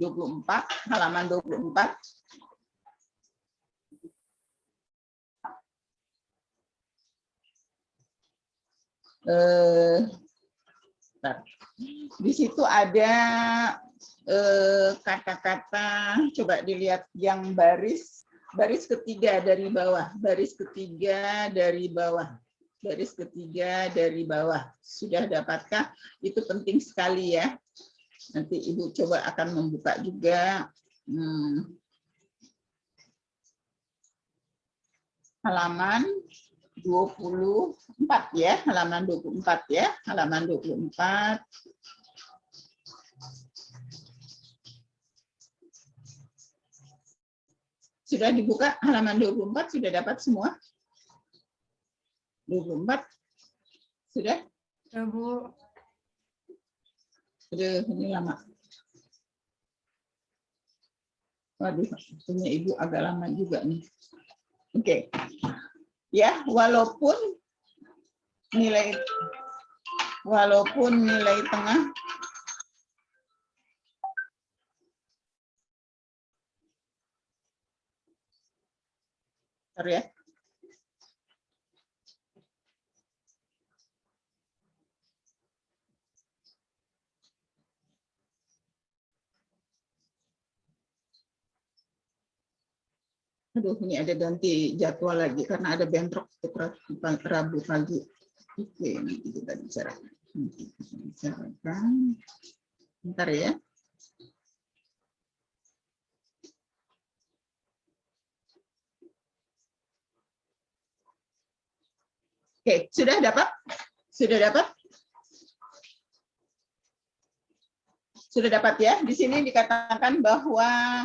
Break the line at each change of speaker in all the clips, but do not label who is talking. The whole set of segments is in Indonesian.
24, halaman 24. Di situ ada kata-kata, coba dilihat yang baris ketiga dari bawah, baris ketiga dari bawah, baris ketiga dari bawah. Sudah dapatkah? Itu penting sekali ya. Nanti Ibu coba akan membuka juga halaman 24 ya, halaman 24 ya, halaman 24. Sudah dibuka halaman 24, sudah dapat semua? 24 sudah?
Ya, Bu.
Aduh, ini lama. Waduh, punya Ibu agak lama juga nih. Oke. Ya, walaupun nilai tengah ya. Aduh, ini ada ganti jadwal lagi karena ada bentrok Rabu pagi. Oke, nanti kita bicarakan. Bentar ya. Oke, sudah dapat? Sudah dapat? Sudah dapat ya? Di sini dikatakan bahwa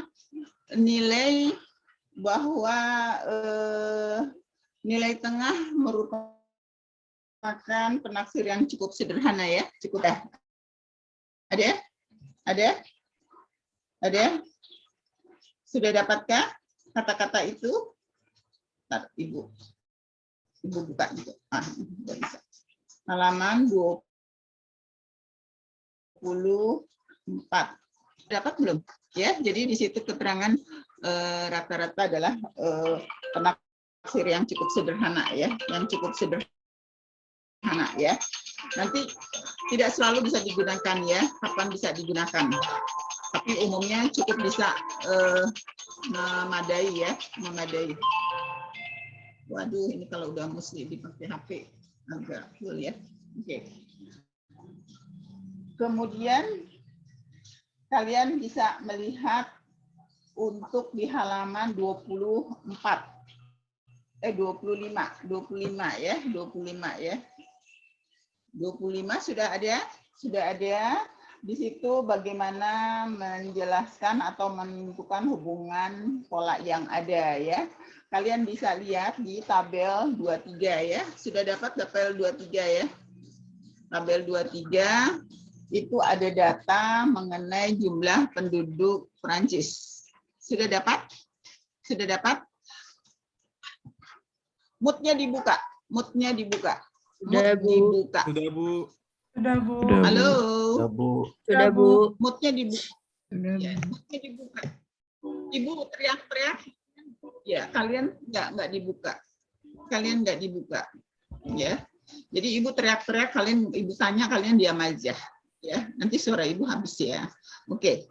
nilai tengah merupakan penaksir yang cukup sederhana ya. Cukup ya. Ada? Ada? Ada? Sudah dapatkah kata-kata itu? Bentar, Ibu buka juga. Bisa. Halaman 24. Dapat belum? Ya, jadi di situ keterangan rata-rata adalah penaksir yang cukup sederhana ya, ya. Nanti tidak selalu bisa digunakan ya, kapan bisa digunakan. Tapi umumnya cukup bisa memadai ya, memadai. Waduh, ini kalau udah mesti dipakai HP agak full ya. Oke. Kemudian kalian bisa melihat untuk di halaman 25 ya, 25 ya. 25 sudah ada? Sudah ada. Di situ bagaimana menjelaskan atau menentukan hubungan pola yang ada ya. Kalian bisa lihat di tabel 23 ya. Sudah dapat tabel 23 ya. Tabel 23 itu ada data mengenai jumlah penduduk Prancis. Sudah dapat? Sudah dapat? Moodnya dibuka. Moodnya dibuka.
Sudah, Bu.
Dibuka.
Sudah, Bu.
Sudah, Bu.
Halo.
Sudah, Bu.
Sudah, Bu.
Moodnya dibuka.
Sudah,
Ya,
Bu.
moodnya dibuka. Ibu teriak-teriak. Ya, kalian nggak dibuka. Kalian nggak dibuka. Ya. Jadi Ibu teriak-teriak, Ibu tanya, kalian diam aja. Ya, nanti suara Ibu habis ya. Oke.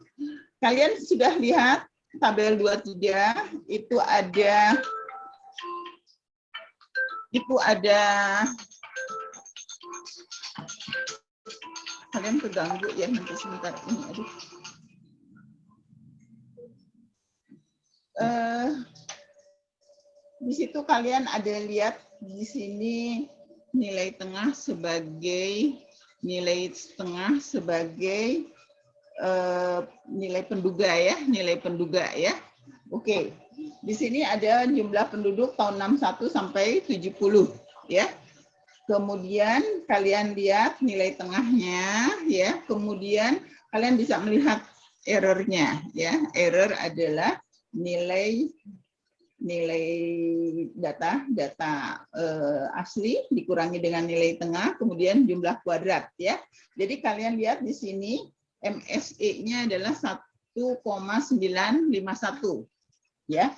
Kalian sudah lihat tabel 23 itu ada kalian keganggu ya nanti sebentar ini aduh. Di situ kalian ada lihat di sini nilai tengah sebagai nilai penduga ya, Oke. Di sini ada jumlah penduduk tahun 61 sampai 70 ya. Kemudian kalian lihat nilai tengahnya ya. Kemudian kalian bisa melihat errornya ya. Error adalah nilai data asli dikurangi dengan nilai tengah, kemudian jumlah kuadrat ya. Jadi kalian lihat di sini MSE-nya adalah 1,951 ya.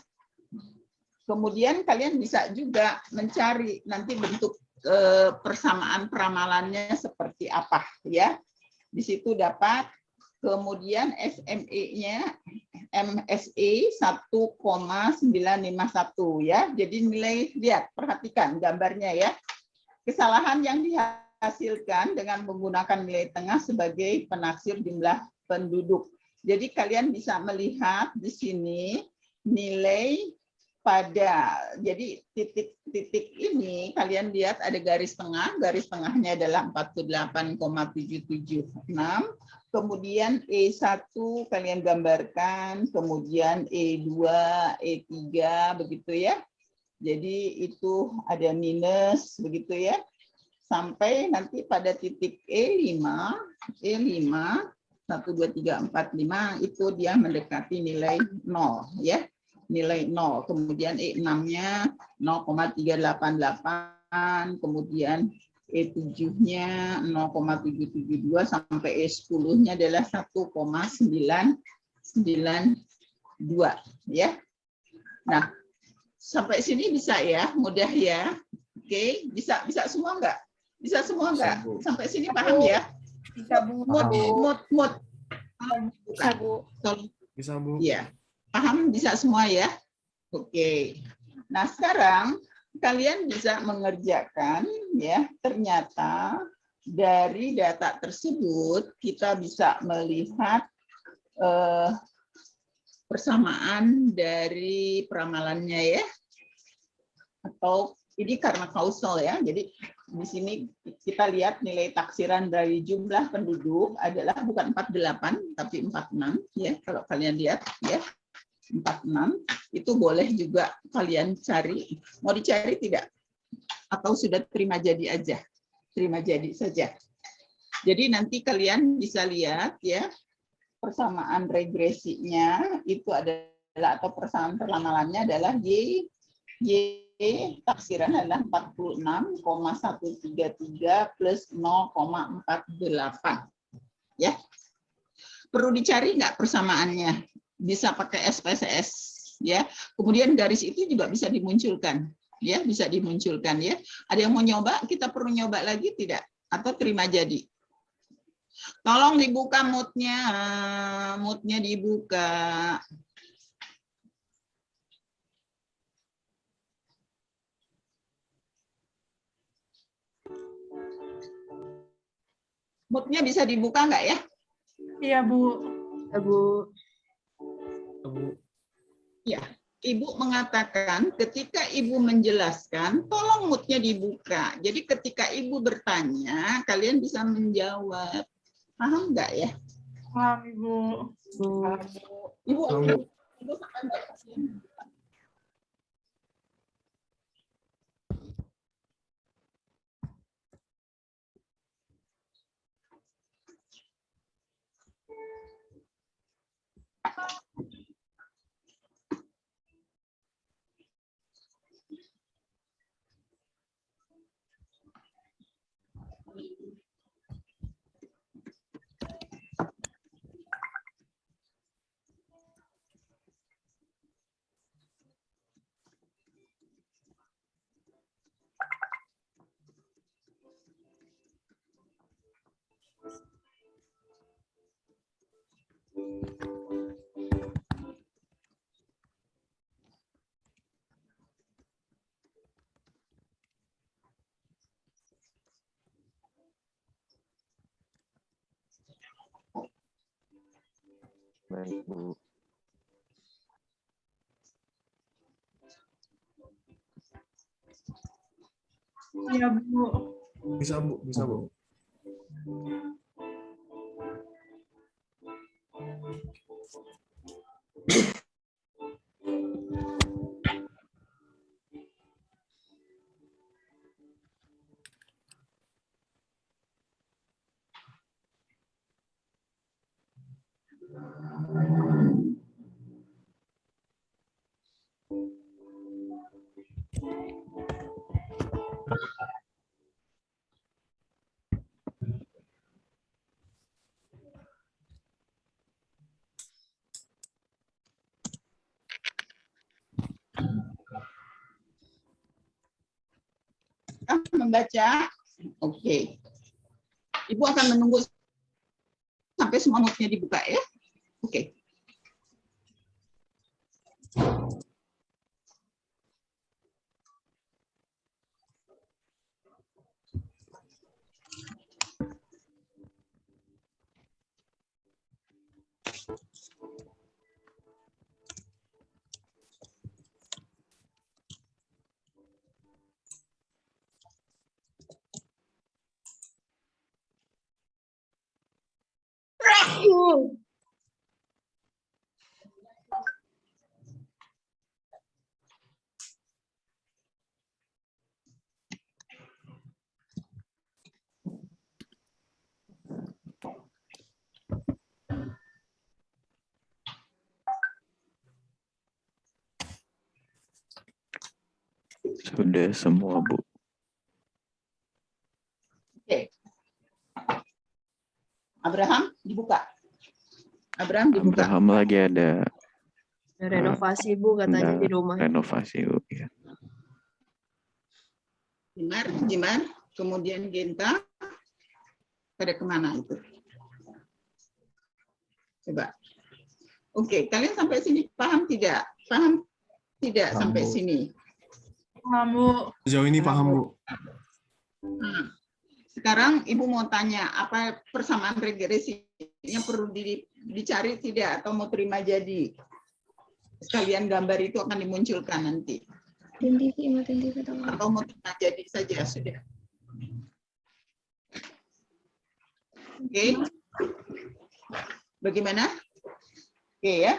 Kemudian kalian bisa juga mencari nanti bentuk persamaan peramalannya seperti apa ya. Di situ dapat, kemudian SME-nya MSE 1,951 ya. Jadi nilai, lihat, perhatikan gambarnya ya. Kesalahan yang dihasilkan dengan menggunakan nilai tengah sebagai penaksir jumlah penduduk. Jadi kalian bisa melihat di sini nilai pada, jadi titik-titik ini kalian lihat ada garis tengahnya adalah 48,776, kemudian E1 kalian gambarkan, kemudian E2, E3 begitu ya. Jadi itu ada minus begitu ya. Sampai nanti pada titik E5, 1, 2, 3, 4, 5 itu dia mendekati nilai 0 ya. Nilai 0, kemudian E6-nya 0,388, kemudian E7-nya 0,772 sampai E10-nya adalah 1,992 ya. Nah, sampai sini bisa ya, mudah ya. Oke, bisa semua enggak? Bisa semua enggak? Sampai sini paham ya?
Bisa, Bu.
Mut.
Bisa, Bu.
Tolong.
Bisa, Bu.
Iya. Paham, bisa semua ya? Oke. Nah, sekarang kalian bisa mengerjakan ya, ternyata dari data tersebut kita bisa melihat persamaan dari peramalannya ya. Atau ini karena kausal ya. Jadi di sini kita lihat nilai taksiran dari jumlah penduduk adalah bukan 48 tapi 46 ya, kalau kalian lihat ya. 46 itu boleh juga kalian cari. Mau dicari tidak? Atau sudah terima jadi aja? Terima jadi saja. Jadi nanti kalian bisa lihat ya, persamaan regresinya itu adalah, atau persamaan peramalannya adalah Y taksiran adalah 46,133 plus 0,48 ya. Perlu dicari nggak persamaannya? Bisa pakai SPSS ya. Kemudian garis itu juga bisa dimunculkan ya, bisa dimunculkan ya. Ada yang mau nyoba? Kita perlu nyoba lagi tidak? Atau terima jadi? Tolong dibuka moodnya dibuka. Moodnya bisa dibuka nggak ya?
Iya, Bu.
Ya, Bu.
Ya, Ibu mengatakan ketika Ibu menjelaskan, tolong moodnya dibuka. Jadi ketika Ibu bertanya, kalian bisa menjawab. Paham nggak ya?
Paham, Ibu.
Bu.
Ibu,
Paham.
Ibu sampai nggak kasihan?
Baik, Bu.
Iya, Bu.
Bisa, Bu. Bisa, Bu.
membaca? Oke. Ibu akan menunggu sampai semua mute-nya dibuka ya. Oke.
Sudah semua, Bu.
Oke. Abraham dibuka. Abraham dibuka.
Abraham lagi ada
Renovasi Bu katanya di rumah.
renovasi, Bu. Ya.
Jimar, kemudian Genta. Pada kemana itu? Coba. Oke, kalian sampai sini paham tidak? Paham tidak
Paham,
sampai
Bu.
sini?
Paham, Bu.
Sejauh ini paham, Bu.
Nah, sekarang Ibu mau tanya, apa persamaan regresinya perlu dicari tidak atau mau terima jadi? Sekalian gambar itu akan dimunculkan nanti. Atau mau terima jadi saja sudah. Oke. Bagaimana? Oke ya.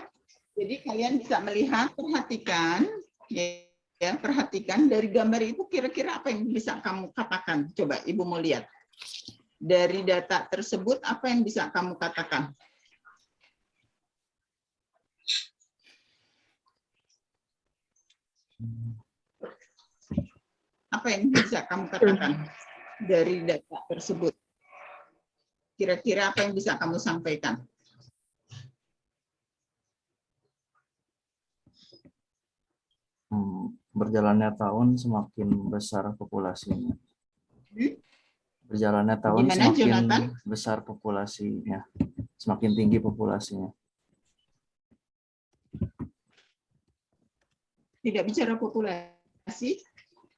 Jadi kalian bisa melihat, perhatikan ya, perhatikan dari gambar itu kira-kira apa yang bisa kamu katakan. Coba Ibu mau lihat. Dari data tersebut apa yang bisa kamu katakan? Apa yang bisa kamu katakan dari data tersebut? Kira-kira apa yang bisa kamu sampaikan?
Berjalannya tahun semakin besar populasinya. Berjalannya tahun
Gimana,
semakin
Jonathan?
besar populasinya, semakin tinggi populasinya.
Tidak bicara populasi,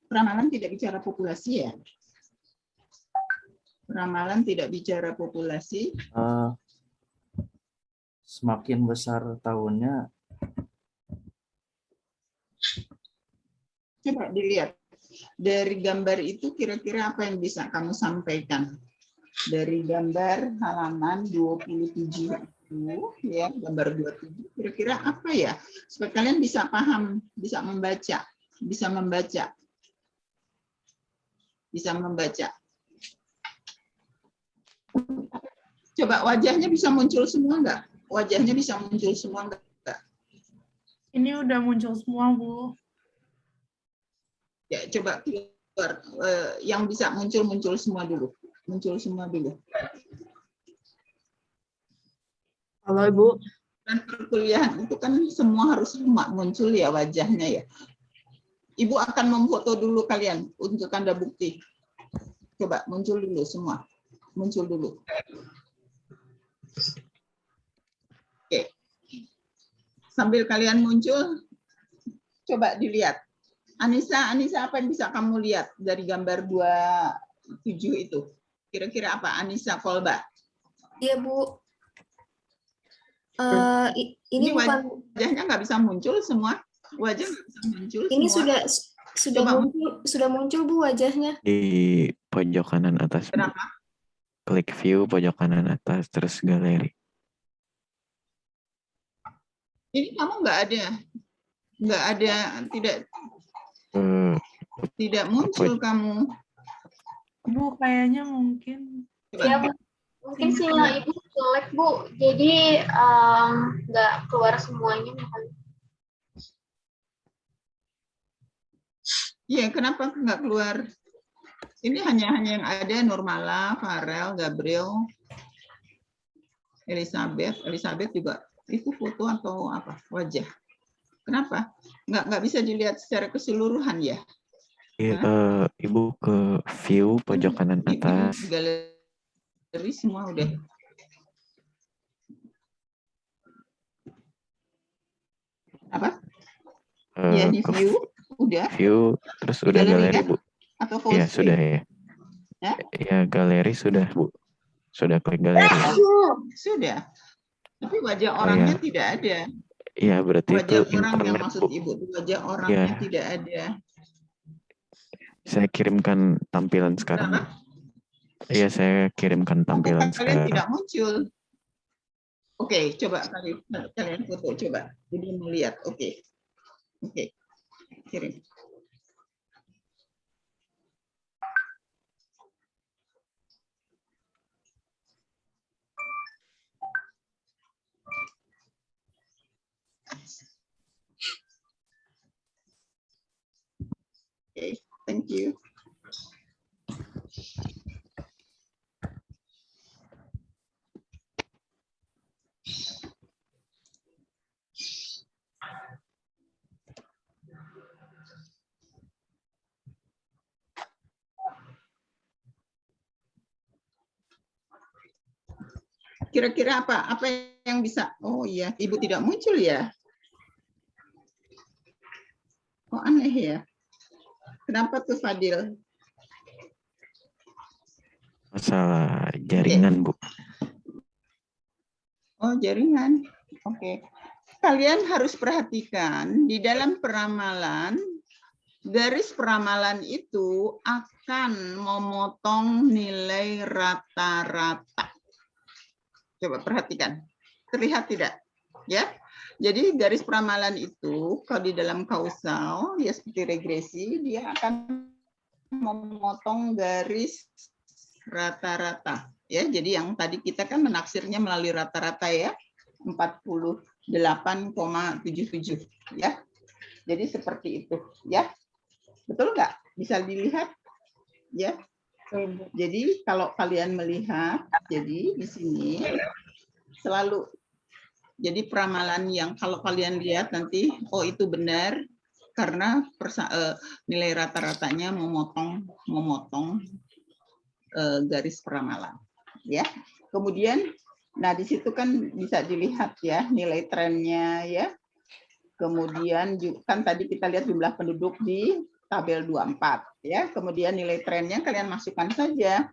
ramalan tidak bicara populasi ya? Ramalan tidak bicara populasi.
Semakin besar tahunnya.
Coba dilihat. Dari gambar itu kira-kira apa yang bisa kamu sampaikan? Dari gambar halaman 27 itu, ya, gambar 27, kira-kira apa ya? Supaya kalian bisa paham, bisa membaca, bisa membaca. Bisa membaca. Coba wajahnya bisa muncul semua enggak? Wajahnya bisa muncul semua enggak?
Ini udah muncul semua, Bu.
Ya, coba keluar yang bisa muncul semua dulu. Muncul semua dulu.
Halo Ibu.
Dan perkuliahan itu kan semua harus muncul ya wajahnya ya. Ibu akan memfoto dulu kalian untuk tanda bukti. Coba muncul dulu semua. Muncul dulu. Oke. Sambil kalian muncul, coba dilihat. Anissa apa yang bisa kamu lihat dari gambar 27 itu? Kira-kira apa? Anissa Kolba.
Iya, Bu. Ini bukan,
wajahnya nggak bisa muncul semua. Wajah nggak bisa muncul
ini
semua.
sudah muncul Bu wajahnya.
Di pojok kanan atas, Bu.
Kenapa?
Klik view pojok kanan atas, terus galeri.
Ini kamu nggak ada, tidak muncul kamu.
Bu, kayaknya mungkin.
Coba.
Ya, mungkin sinyal Ibu jelek, Bu. Jadi nggak keluar semuanya.
Iya, kenapa nggak keluar? Ini hanya yang ada Nurmala, Farel, Gabriel, Elizabeth juga. Itu foto atau apa? Wajah. Kenapa? Nggak bisa dilihat secara keseluruhan ya?
Ibu ke view pojok kanan
Di
atas.
galeri semua udah. Apa? Ya, di
Ke
view udah.
view, terus
Di
udah
galeri
galeri,
kan?
Bu.
Atau full
Ya, sudah
screen?
ya.
Ya?
Ya, galeri sudah, Bu. Sudah klik galeri.
Sudah. Tapi wajah
Oh,
orangnya
ya.
tidak ada.
Iya, berarti itu
Wajah orang yang
internet,
maksud
Bu.
Ibu, wajah orangnya
Ya,
tidak ada.
saya kirimkan tampilan sekarang, Bu. Iya, saya kirimkan tampilan
Kalian
sekarang.
tidak muncul. Oke, coba kalian foto, coba. Jadi melihat, oke. Oke, kirim. Oke, thank you. Kira-kira apa? Apa yang bisa? Oh iya, Ibu tidak muncul ya? Oh aneh ya. Kenapa tuh Fadil?
Masalah jaringan, Bu.
Oh jaringan. Oke. Kalian harus perhatikan di dalam peramalan, garis peramalan itu akan memotong nilai rata-rata. Coba perhatikan. Terlihat tidak? Ya. Jadi garis peramalan itu kalau di dalam kausal ya seperti regresi dia akan memotong garis rata-rata ya. Jadi yang tadi kita kan menaksirnya melalui rata-rata ya 48,77 ya. Jadi seperti itu ya. Betul nggak? Bisa dilihat ya. Jadi kalau kalian melihat jadi di sini selalu jadi peramalan yang kalau kalian lihat nanti oh itu benar karena nilai rata-ratanya memotong garis peramalan ya. Kemudian nah di situ kan bisa dilihat ya nilai trennya ya. Kemudian kan tadi kita lihat jumlah penduduk di tabel 24 ya. Kemudian nilai trennya kalian masukkan saja.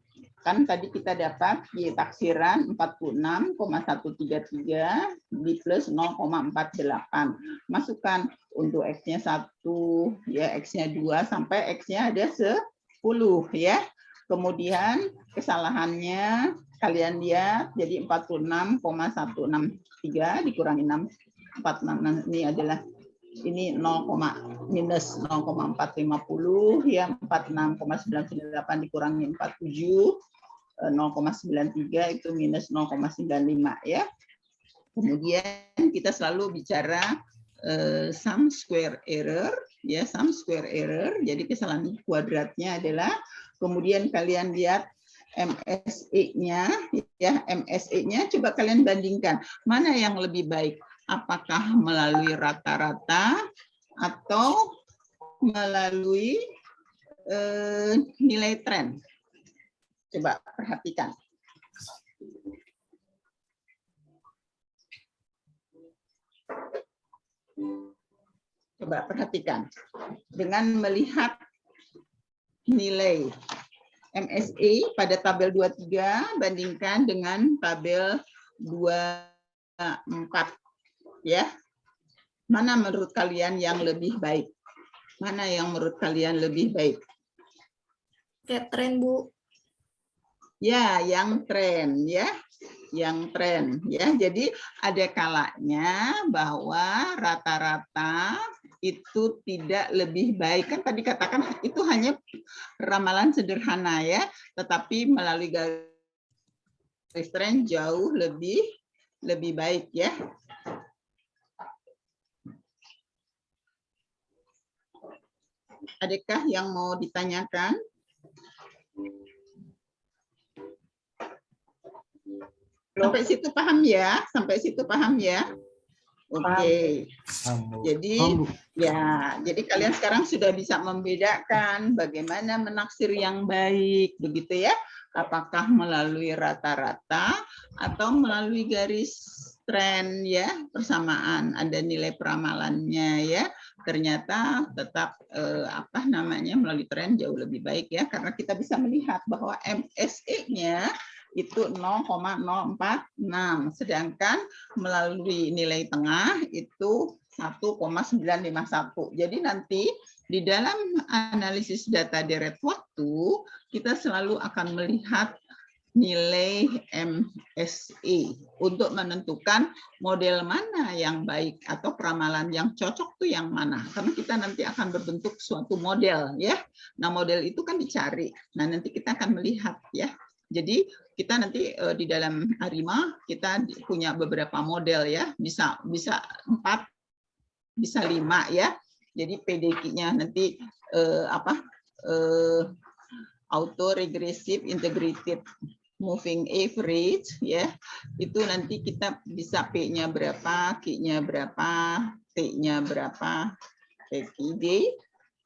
Kan tadi kita dapat di taksiran 46,133 di plus 0,48. Masukkan untuk X-nya 1, ya X-nya 2 sampai X-nya ada 10 ya. Kemudian kesalahannya kalian lihat jadi 46,163 dikurangi 646 ini adalah ini 0, minus 0,450 ya 46,998 dikurangi 47 0,93 itu minus 0,95 ya. Kemudian kita selalu bicara sum square error ya, sum square error. Jadi kesalahan kuadratnya adalah kemudian kalian lihat MSE-nya ya, MSE-nya coba kalian bandingkan mana yang lebih baik. Apakah melalui rata-rata atau melalui nilai tren? Coba perhatikan. Coba perhatikan. Dengan melihat nilai MSE pada tabel 23 bandingkan dengan tabel 24. Ya, mana menurut kalian yang lebih baik? Mana yang menurut kalian lebih baik?
Kayak tren, Bu.
Ya, yang tren ya, yang tren ya. Jadi ada kalanya bahwa rata-rata itu tidak lebih baik. Kan tadi katakan itu hanya ramalan sederhana ya, tetapi melalui garis tren jauh lebih baik ya. Adakah yang mau ditanyakan? Sampai situ paham ya? Sampai situ paham ya? Oke.
Paham, Bu.
Jadi jadi kalian sekarang sudah bisa membedakan bagaimana menaksir yang baik, begitu ya? Apakah melalui rata-rata atau melalui garis tren ya, persamaan, ada nilai peramalannya ya. Ternyata tetap melalui tren jauh lebih baik ya, karena kita bisa melihat bahwa MSE-nya itu 0,046, sedangkan melalui nilai tengah itu 1,951. Jadi nanti di dalam analisis data deret waktu kita selalu akan melihat nilai MSE untuk menentukan model mana yang baik atau peramalan yang cocok tuh yang mana, karena kita nanti akan berbentuk suatu model ya. Nah, model itu kan dicari. Nah, nanti kita akan melihat ya. Jadi kita nanti di dalam ARIMA kita punya beberapa model ya, bisa 4, bisa 5 ya. Jadi PDQ-nya nanti auto regressive integrated moving average ya. Itu nanti kita bisa P-nya berapa, Q-nya berapa, T-nya berapa, PQD.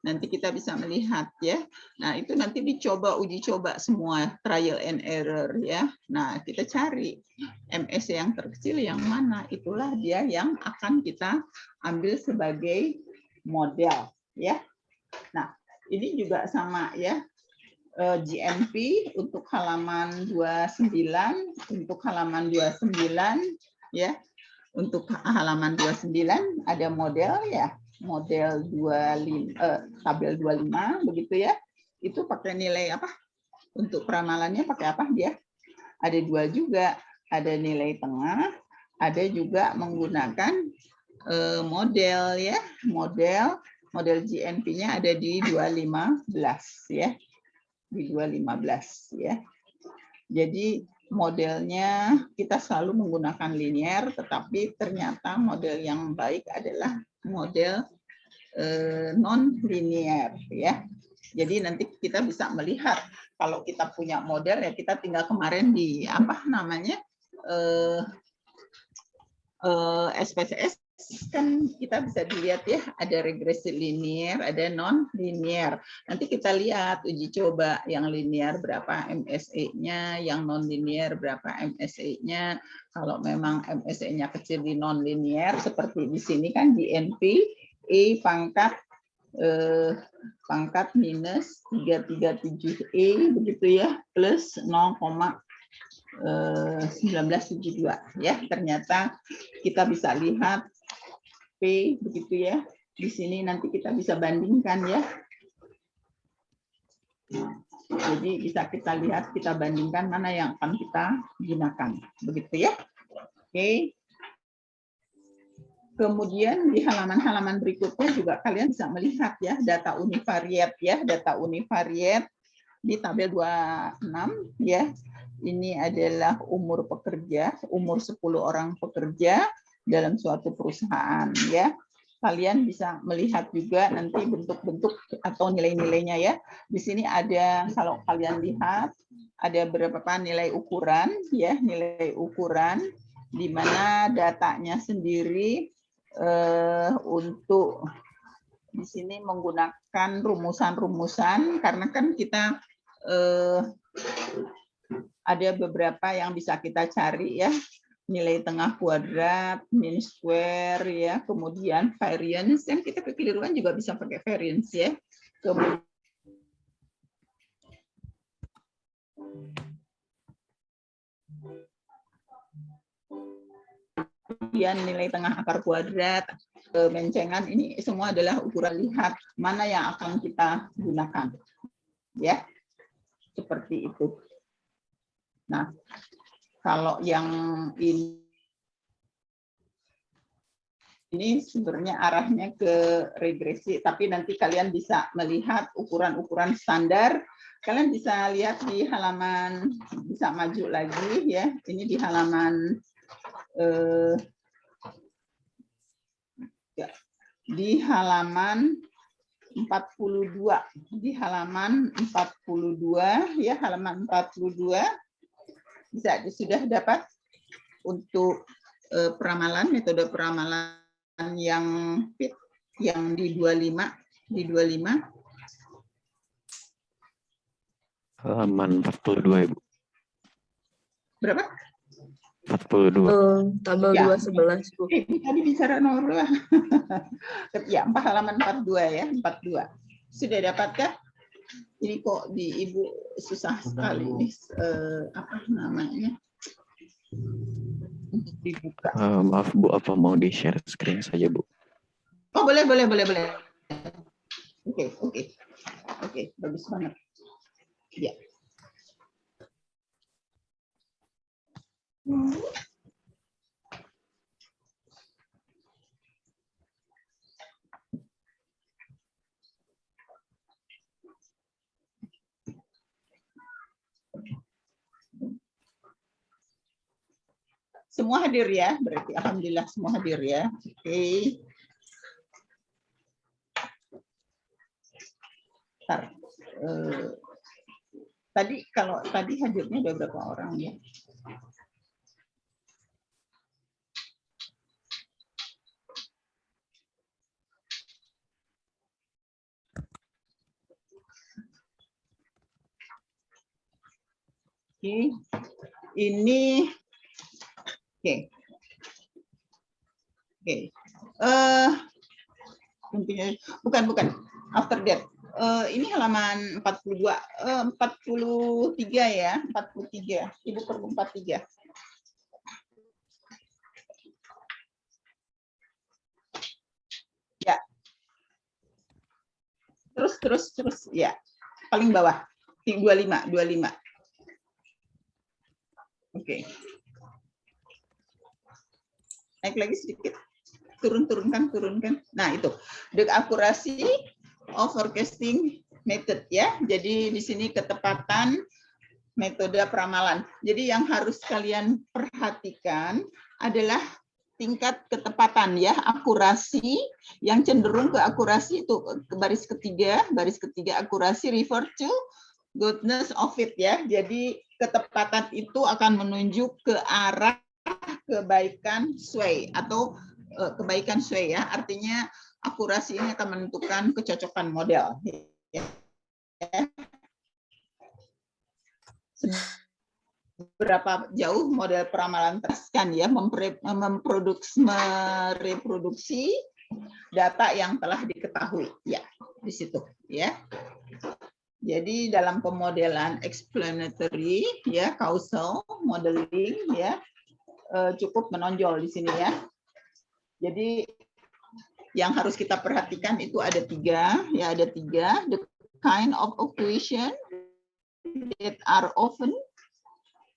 Nanti kita bisa melihat ya. Nah, itu nanti dicoba, uji coba semua, trial and error ya. Nah, kita cari MS yang terkecil yang mana, itulah dia yang akan kita ambil sebagai model ya. Nah, ini juga sama ya. GNP untuk halaman 29, untuk halaman 29 ya. Untuk halaman 29 ada model ya. Model 25, tabel 25 begitu ya. Itu pakai nilai apa? Untuk peramalannya pakai apa dia? Ada 2 juga, ada nilai tengah, ada juga menggunakan model ya. Model GNP-nya ada di 215 ya. Di 215 ya. Jadi modelnya kita selalu menggunakan linear, tetapi ternyata model yang baik adalah model non-linear ya. Jadi nanti kita bisa melihat kalau kita punya model ya, kita tinggal kemarin di SPSS kan kita bisa dilihat ya, ada regresi linear, ada non-linear. Nanti kita lihat uji coba yang linear berapa MSE-nya, yang non-linear berapa MSE-nya. Kalau memang MSE-nya kecil di non-linear, seperti di sini kan di NP, E pangkat minus 337E, begitu ya, plus 0,1972 ya. Ternyata kita bisa lihat P begitu ya. Di sini nanti kita bisa bandingkan ya. Jadi bisa kita lihat, kita bandingkan mana yang akan kita gunakan. Begitu ya. Oke. Kemudian di halaman-halaman berikutnya juga kalian bisa melihat ya data univariat ya, data univariat di tabel 26 ya. Ini adalah umur pekerja, umur 10 orang pekerja dalam suatu perusahaan ya. Kalian bisa melihat juga nanti bentuk-bentuk atau nilai-nilainya ya. Di sini ada, kalau kalian lihat ada beberapa nilai ukuran ya, nilai ukuran di mana datanya sendiri untuk di sini menggunakan rumusan-rumusan, karena kan kita ada beberapa yang bisa kita cari ya. Nilai tengah kuadrat, mean square ya, kemudian variance, yang kita kekeliruan juga bisa pakai variance ya. Kemudian nilai tengah akar kuadrat, mencengan, ini semua adalah ukuran lihat mana yang akan kita gunakan. Ya. Seperti itu. Nah, kalau yang ini sebenarnya arahnya ke regresi, tapi nanti kalian bisa melihat ukuran-ukuran standar. Kalian bisa lihat di halaman, bisa maju lagi ya. Ini di halaman di halaman 42. Di halaman 42 ya, halaman 42 bisa sudah dapat untuk peramalan, metode peramalan yang fit, yang di 25, di 25.
Halaman 42, Ibu.
Berapa?
42.
Tabel
Ya.
211, Bu.
Tadi bicara nomor berapa? Ya, halaman 42 ya, 42. Sudah dapatkah? Ini kok di Ibu susah sekali
Bu.
nih, apa namanya? Untuk dibuka.
Maaf Bu, apa mau di-share screen saja Bu?
Oh, boleh. Oke, bagus banget. Ya. Semua hadir ya, berarti alhamdulillah semua hadir ya. Oke. Bentar. Tadi hadirnya ada berapa orang ya? Oke. Ini bukan. After that. Ini halaman 42, 43 ya, 43. Ibu perlu 43. Ya. Terus ya. Paling bawah. 25. Oke. Naik lagi sedikit. Turunkan. Nah, itu. The accuracy of forecasting method ya. Jadi di sini ketepatan metode peramalan. Jadi yang harus kalian perhatikan adalah tingkat ketepatan ya, akurasi yang cenderung ke akurasi itu ke baris ketiga akurasi refer to goodness of it ya. Jadi ketepatan itu akan menunjuk ke arah kebaikan sway atau kebaikan sway ya. Artinya akurasi ini akan menentukan kecocokan model. Ya. Seberapa jauh model peramalan teraskan ya mereproduksi data yang telah diketahui ya di situ ya. Jadi dalam pemodelan explanatory ya, causal modeling ya, cukup menonjol di sini ya. Jadi yang harus kita perhatikan itu ada tiga. The kind of equation that are often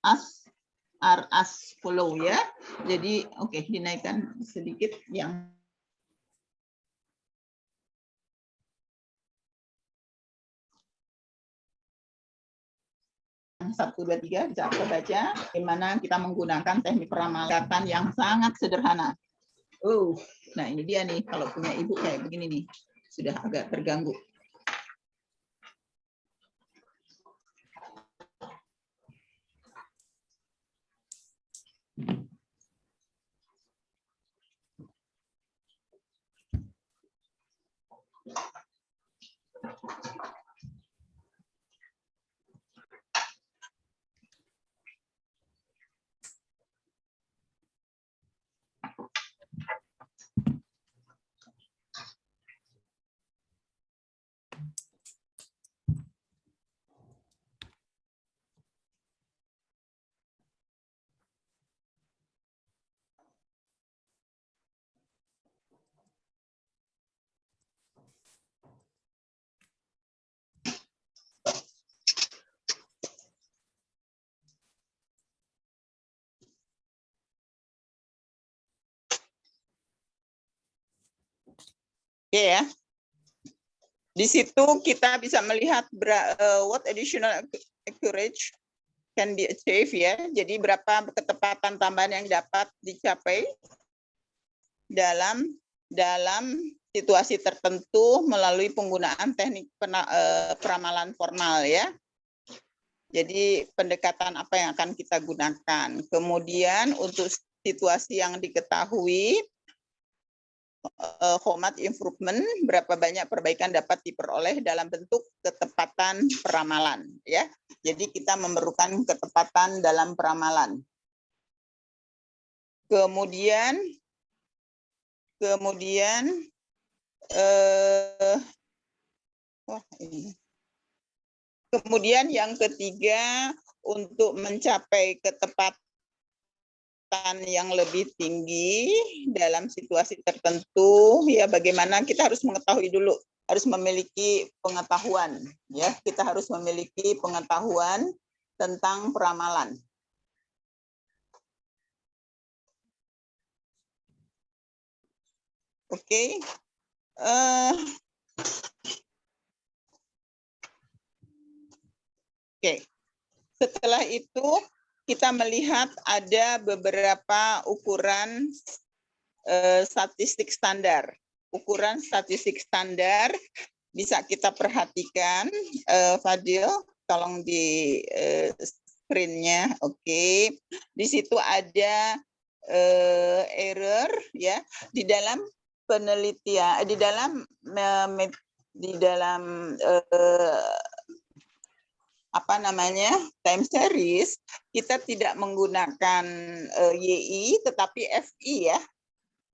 as follow ya. Jadi oke, dinaikkan sedikit yang 1, 2, 3 bisa kita baca bagaimana kita menggunakan teknik peramalan yang sangat sederhana. Nah ini dia nih, kalau punya ibu kayak begini nih, sudah agak terganggu. Oke ya. Di situ kita bisa melihat what additional accuracy can be achieved ya. Jadi berapa ketepatan tambahan yang dapat dicapai dalam situasi tertentu melalui penggunaan teknik peramalan formal ya. Jadi pendekatan apa yang akan kita gunakan. Kemudian untuk situasi yang diketahui how much improvement, berapa banyak perbaikan dapat diperoleh dalam bentuk ketepatan peramalan, ya. Jadi kita memerlukan ketepatan dalam peramalan. Kemudian kemudian yang ketiga, untuk mencapai ketepatan yang lebih tinggi dalam situasi tertentu, ya bagaimana kita harus mengetahui dulu, harus memiliki pengetahuan, ya kita harus memiliki pengetahuan tentang peramalan. Oke. Oke. Setelah itu kita melihat ada beberapa ukuran statistik standar. Ukuran statistik standar bisa kita perhatikan, Fadil, tolong di screen-nya. Oke. Di situ ada error, ya, di dalam penelitian, di dalam apa namanya, time series, kita tidak menggunakan YI tetapi FI,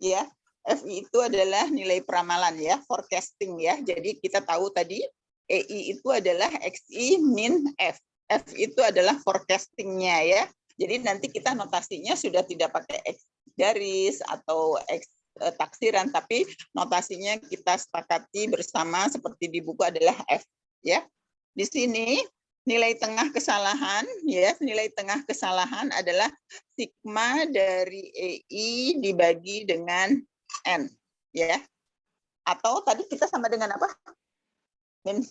ya. FI itu adalah nilai peramalan, ya, forecasting, ya. Jadi kita tahu tadi EI itu adalah XI min F. F itu adalah forecastingnya, ya. Jadi nanti kita notasinya sudah tidak pakai X garis atau X taksiran, tapi notasinya kita sepakati bersama seperti di buku adalah F, ya. Di sini nilai tengah kesalahan, ya, nilai tengah kesalahan adalah sigma dari EI dibagi dengan N, ya. Atau tadi kita sama dengan apa? Min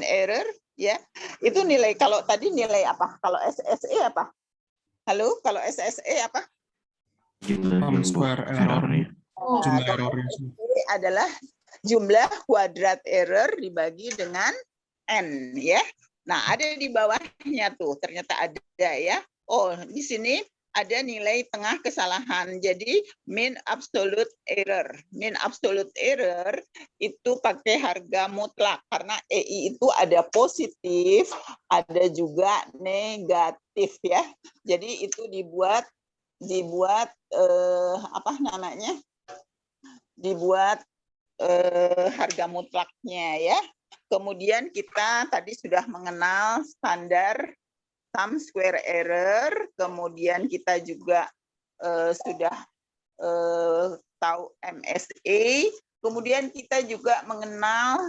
error, ya. Itu nilai, kalau tadi nilai apa? Kalau SSE apa? Halo, kalau SSE apa?
Jumlah
Square error-nya. Jumlah
Kalau
errornya.
SSE adalah jumlah kuadrat error dibagi dengan N, ya. Nah, ada di bawahnya tuh, ternyata ada, ya. Oh, di sini ada nilai tengah kesalahan. Jadi mean absolute error. Mean absolute error itu pakai harga mutlak karena EI itu ada positif, ada juga negatif, ya. Jadi itu dibuat apa namanya? Dibuat harga mutlaknya, ya. Kemudian kita tadi sudah mengenal standar sum square error, kemudian kita juga sudah tahu MSA, kemudian kita juga mengenal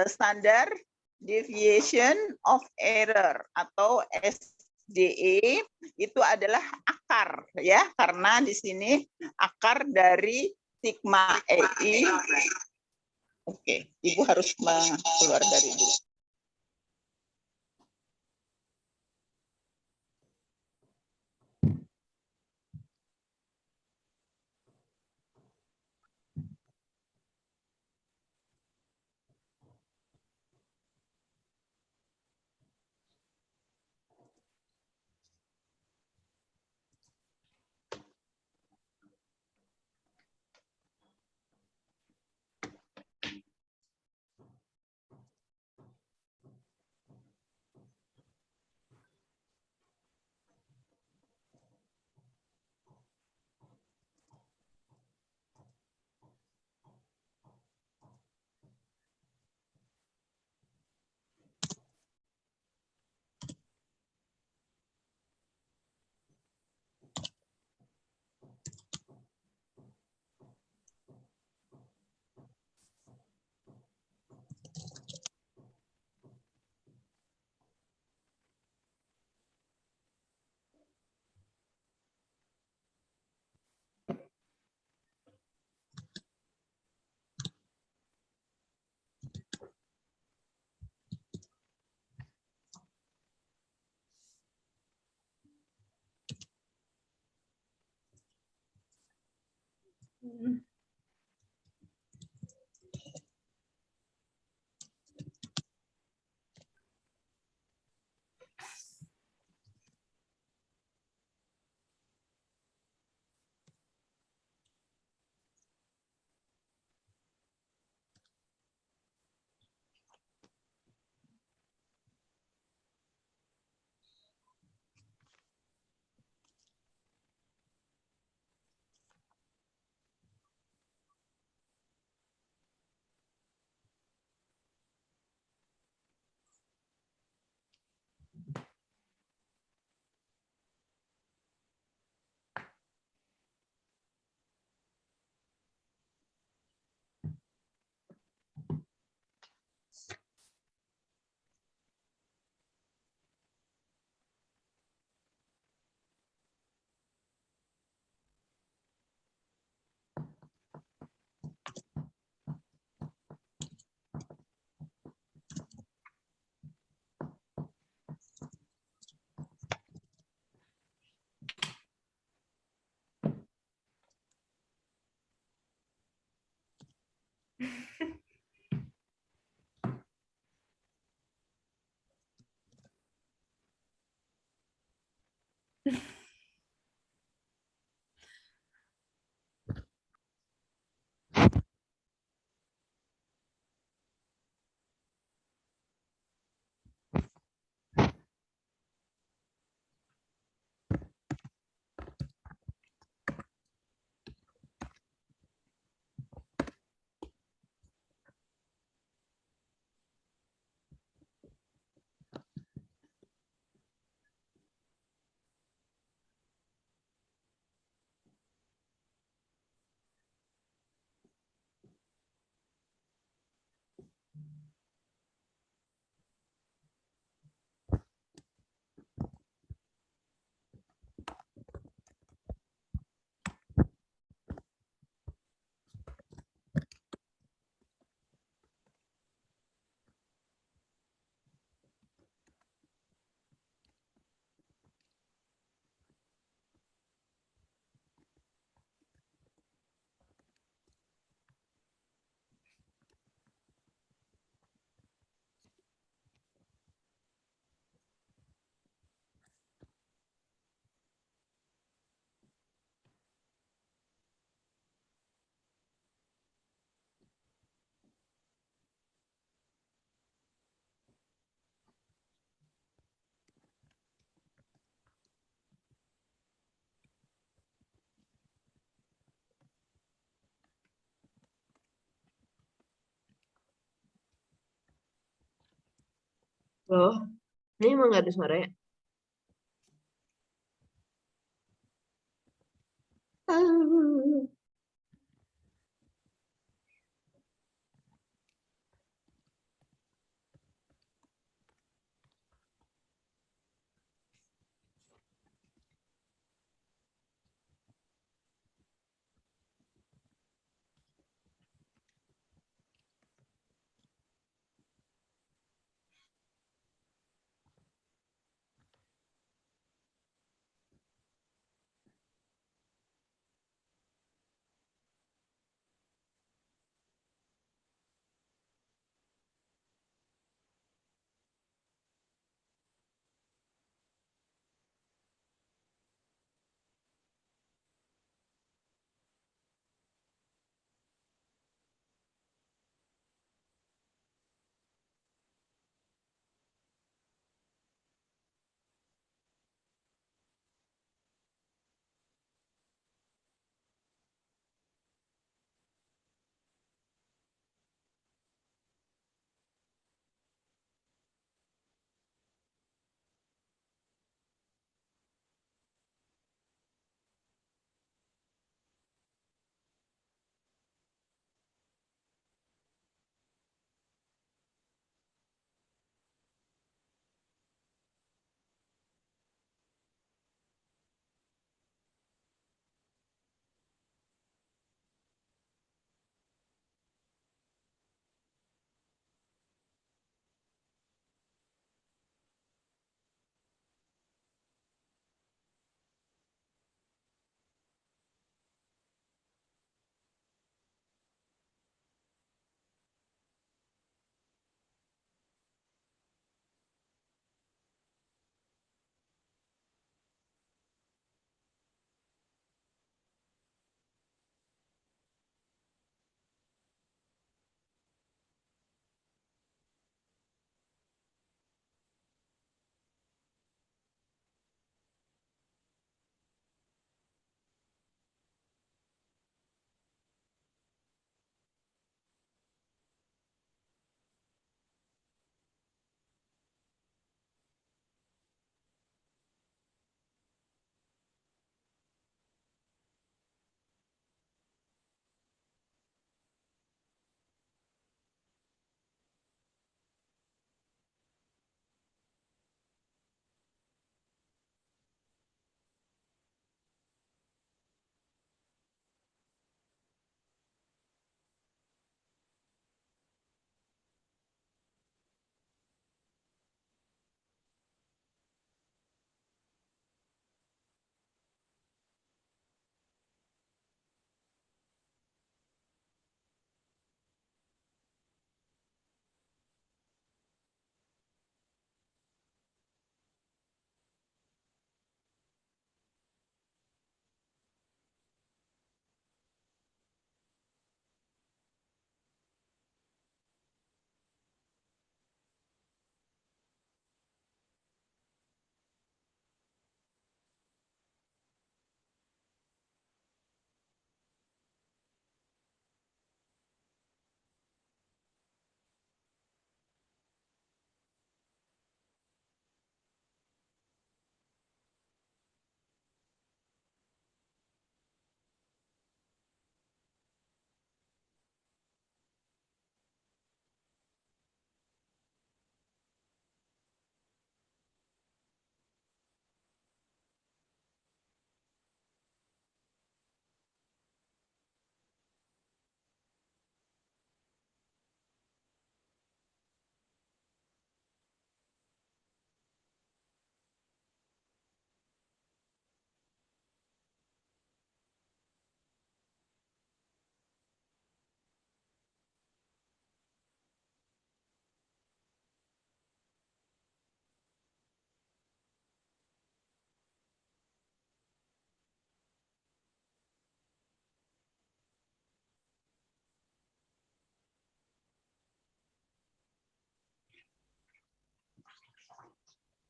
standar deviation of error atau SDE, itu adalah akar, ya, karena di sini akar dari sigma EI. Oke, Ibu harus keluar dari dulu.
Loh, ini emang nggak ada suara ya?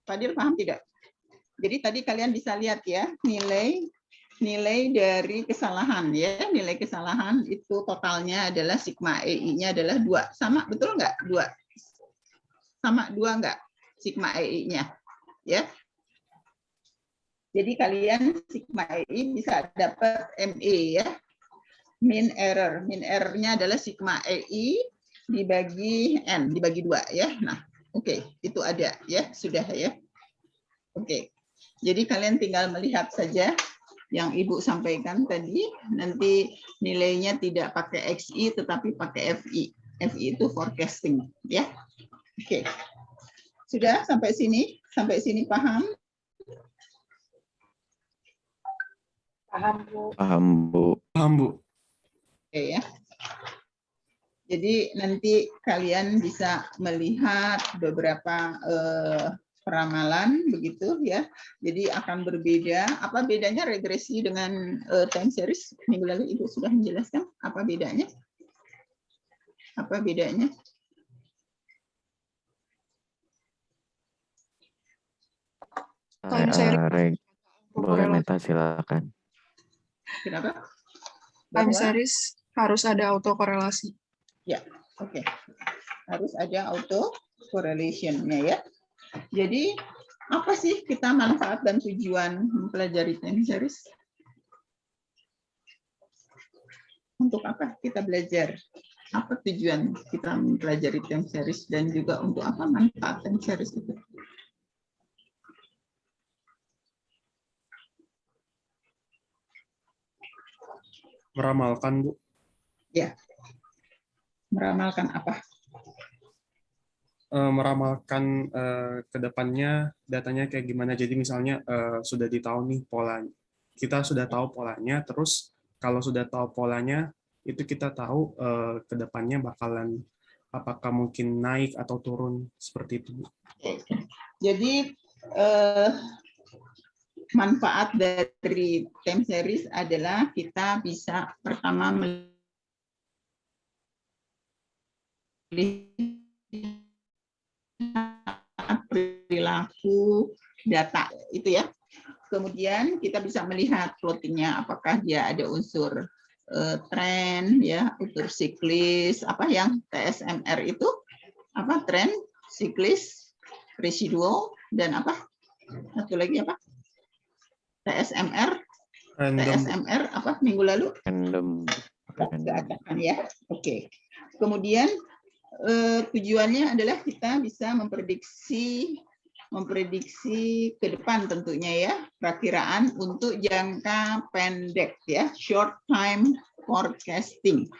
Fadil paham tidak? Jadi tadi kalian bisa lihat ya, nilai dari kesalahan ya, nilai kesalahan itu totalnya adalah sigma EI-nya adalah 2. Sama betul nggak? 2. Sama 2 nggak sigma EI-nya? Ya. Jadi kalian sigma EI bisa dapat ME ya. Mean error. Mean error-nya adalah sigma EI dibagi N, dibagi 2 ya. Nah, oke, itu ada ya, sudah ya. Oke. Jadi kalian tinggal melihat saja yang Ibu sampaikan tadi, nanti nilainya tidak pakai XI tetapi pakai FI. FI itu forecasting ya. Oke. Sudah sampai sini? Sampai sini paham?
Paham, Bu.
Paham, Bu.
Paham, Bu.
Oke ya. Jadi nanti kalian bisa melihat beberapa peramalan begitu ya. Jadi akan berbeda. Apa bedanya regresi dengan time series? Minggu lalu Ibu sudah menjelaskan apa bedanya? Apa bedanya?
Time series.
Boleh Meta, silakan.
Kenapa?
Time
Bahwa-
series harus ada autokorelasi.
Ya, oke. Harus ada auto correlation-nya ya. Jadi apa sih kita manfaat dan tujuan mempelajari time series? Untuk apa kita belajar? Apa tujuan kita mempelajari time series dan juga untuk apa manfaat time series itu?
Meramalkan, Bu.
Ya. Meramalkan apa?
Meramalkan ke depannya datanya kayak gimana. Jadi misalnya sudah ditahu nih polanya. Kita sudah tahu polanya, terus kalau sudah tahu polanya, itu kita tahu ke depannya bakalan apakah mungkin naik atau turun seperti itu, Bu.
Jadi manfaat dari time series adalah kita bisa pertama perilaku data itu ya. Kemudian kita bisa melihat plottingnya apakah dia ada unsur tren ya, unsur siklis, apa yang TSMR itu apa tren, siklis, residual dan apa? Satu lagi apa? TSMR,
Random, Bu.
TSMR apa minggu lalu?
Random.
Nggak ada kan ya? Oke. Kemudian tujuannya adalah kita bisa memprediksi ke depan tentunya ya, perakiraan untuk jangka pendek ya, short time forecasting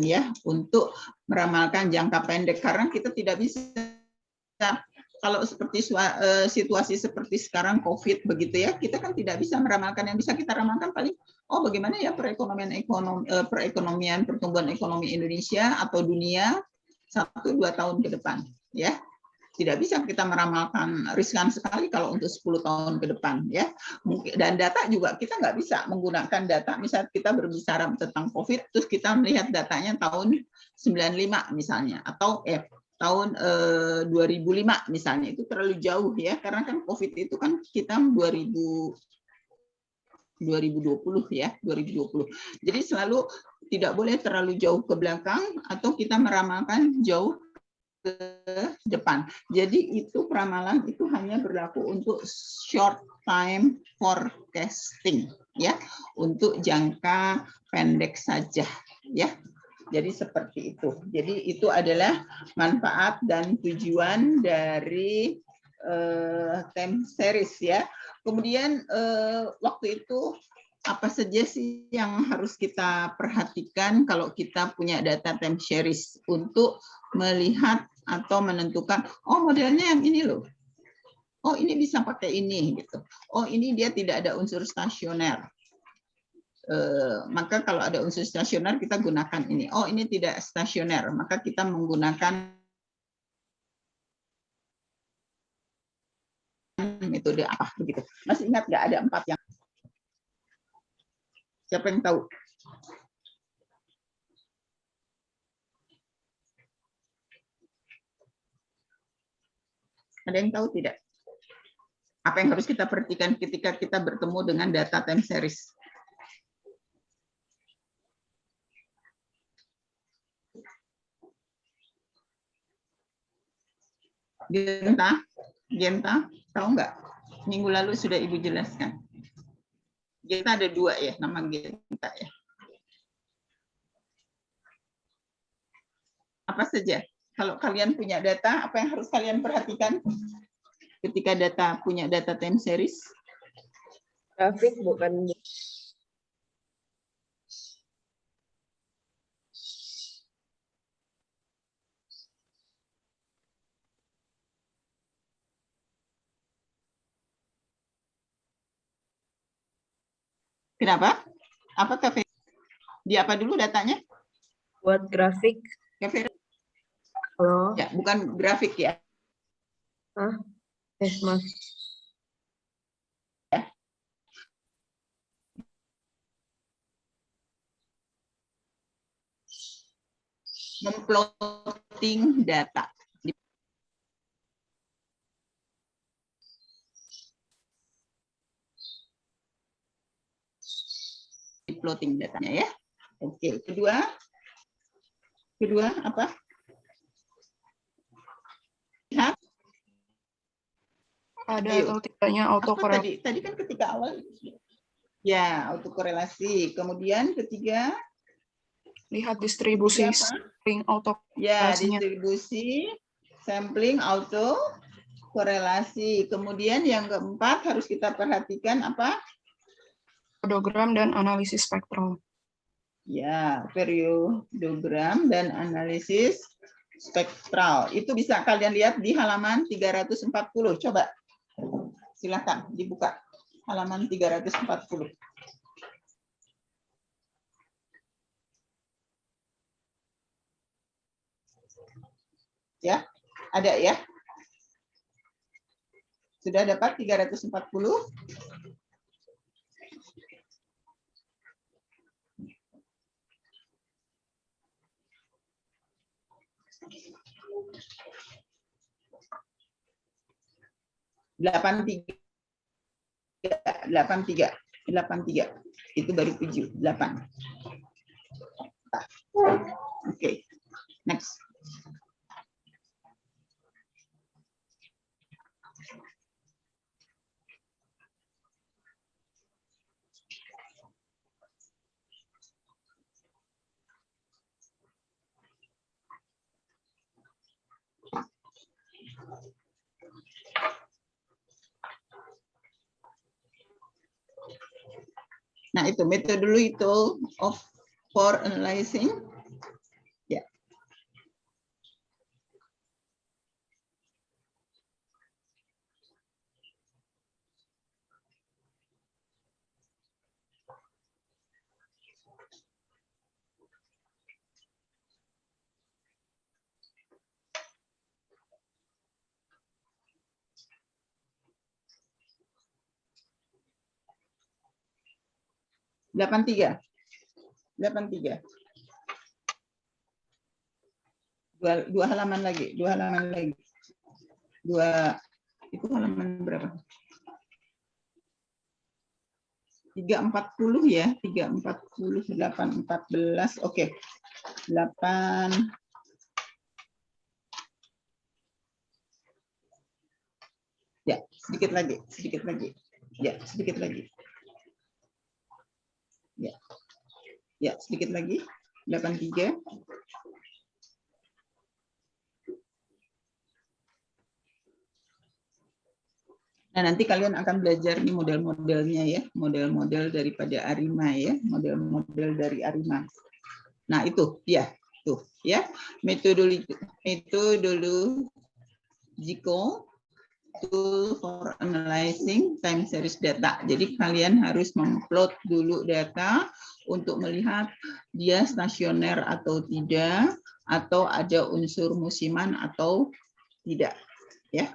ya, untuk meramalkan jangka pendek karena kita tidak bisa kalau seperti situasi seperti sekarang COVID begitu ya, kita kan tidak bisa meramalkan. Yang bisa kita ramalkan paling, bagaimana ya perekonomian pertumbuhan ekonomi Indonesia atau dunia 1-2 tahun ke depan, ya. Tidak bisa kita meramalkan, riskan sekali kalau untuk 10 tahun ke depan, ya. Dan data juga kita nggak bisa menggunakan data. Misalnya kita berbicara tentang COVID, terus kita melihat datanya tahun 95 misalnya, atau tahun 2005 misalnya, itu terlalu jauh ya, karena kan COVID itu kan kita 2020 ya, 2020. Jadi selalu tidak boleh terlalu jauh ke belakang atau kita meramalkan jauh ke depan. Jadi itu peramalan itu hanya berlaku untuk short time forecasting ya, untuk jangka pendek saja ya. Jadi seperti itu. Jadi itu adalah manfaat dan tujuan dari time series ya. Kemudian waktu itu apa saja sih yang harus kita perhatikan kalau kita punya data time series untuk melihat atau menentukan, modelnya yang ini loh. Oh ini bisa pakai ini gitu. Oh ini dia tidak ada unsur stasioner. Maka kalau ada unsur stasioner kita gunakan ini. Oh ini tidak stasioner, maka kita menggunakan metode apa begitu. Masih ingat nggak ada 4 yang? Siapa yang tahu? Ada yang tahu tidak? Apa yang harus kita perhatikan ketika kita bertemu dengan data time series? Genta, tahu nggak? Minggu lalu sudah Ibu jelaskan. Genta ada 2 ya, nama Genta ya. Apa saja? Kalau kalian punya data, apa yang harus kalian perhatikan ketika punya data time series?
Grafik bukan Bu.
Kenapa? Apa Kak? Di apa dulu datanya?
Buat grafik.
Kak Vera?
Halo.
Ya, bukan grafik ya.
Hah? Mas. Memplotting data. Plotting datanya ya. Oke, kedua apa? Lihat.
Ada
Ayo.
atau tidaknya
Apa
autokorelasi.
tadi kan ketika awal ya autokorelasi. Kemudian ketiga
Lihat distribusi
apa?
sampling
Ya,
autokorelasinya.
distribusi sampling auto korelasi. Kemudian yang keempat harus kita perhatikan apa?
Periodogram dan analisis spektral.
Ya, periodogram dan analisis spektral. Itu bisa kalian lihat di halaman 340. Coba. Silakan dibuka. Halaman 340. Ya, ada ya? Sudah dapat 340? Delapan tiga itu baru 7, 8. Oke, next. Nah, itu metode dulu itu for analyzing. Ya. Delapan tiga. Dua halaman lagi. Itu halaman berapa? 340 ya, 340, 814. Oke. 8 ya, sedikit lagi. Ya, sedikit lagi. Ya, sedikit lagi. 83. Nah, nanti kalian akan belajar nih model-modelnya ya, model-model daripada ARIMA ya, model-model dari ARIMA. Nah, itu ya, tuh ya, metodological tool for analyzing time series data. Jadi kalian harus memplot dulu data untuk melihat dia stasioner atau tidak, atau ada unsur musiman atau tidak, ya.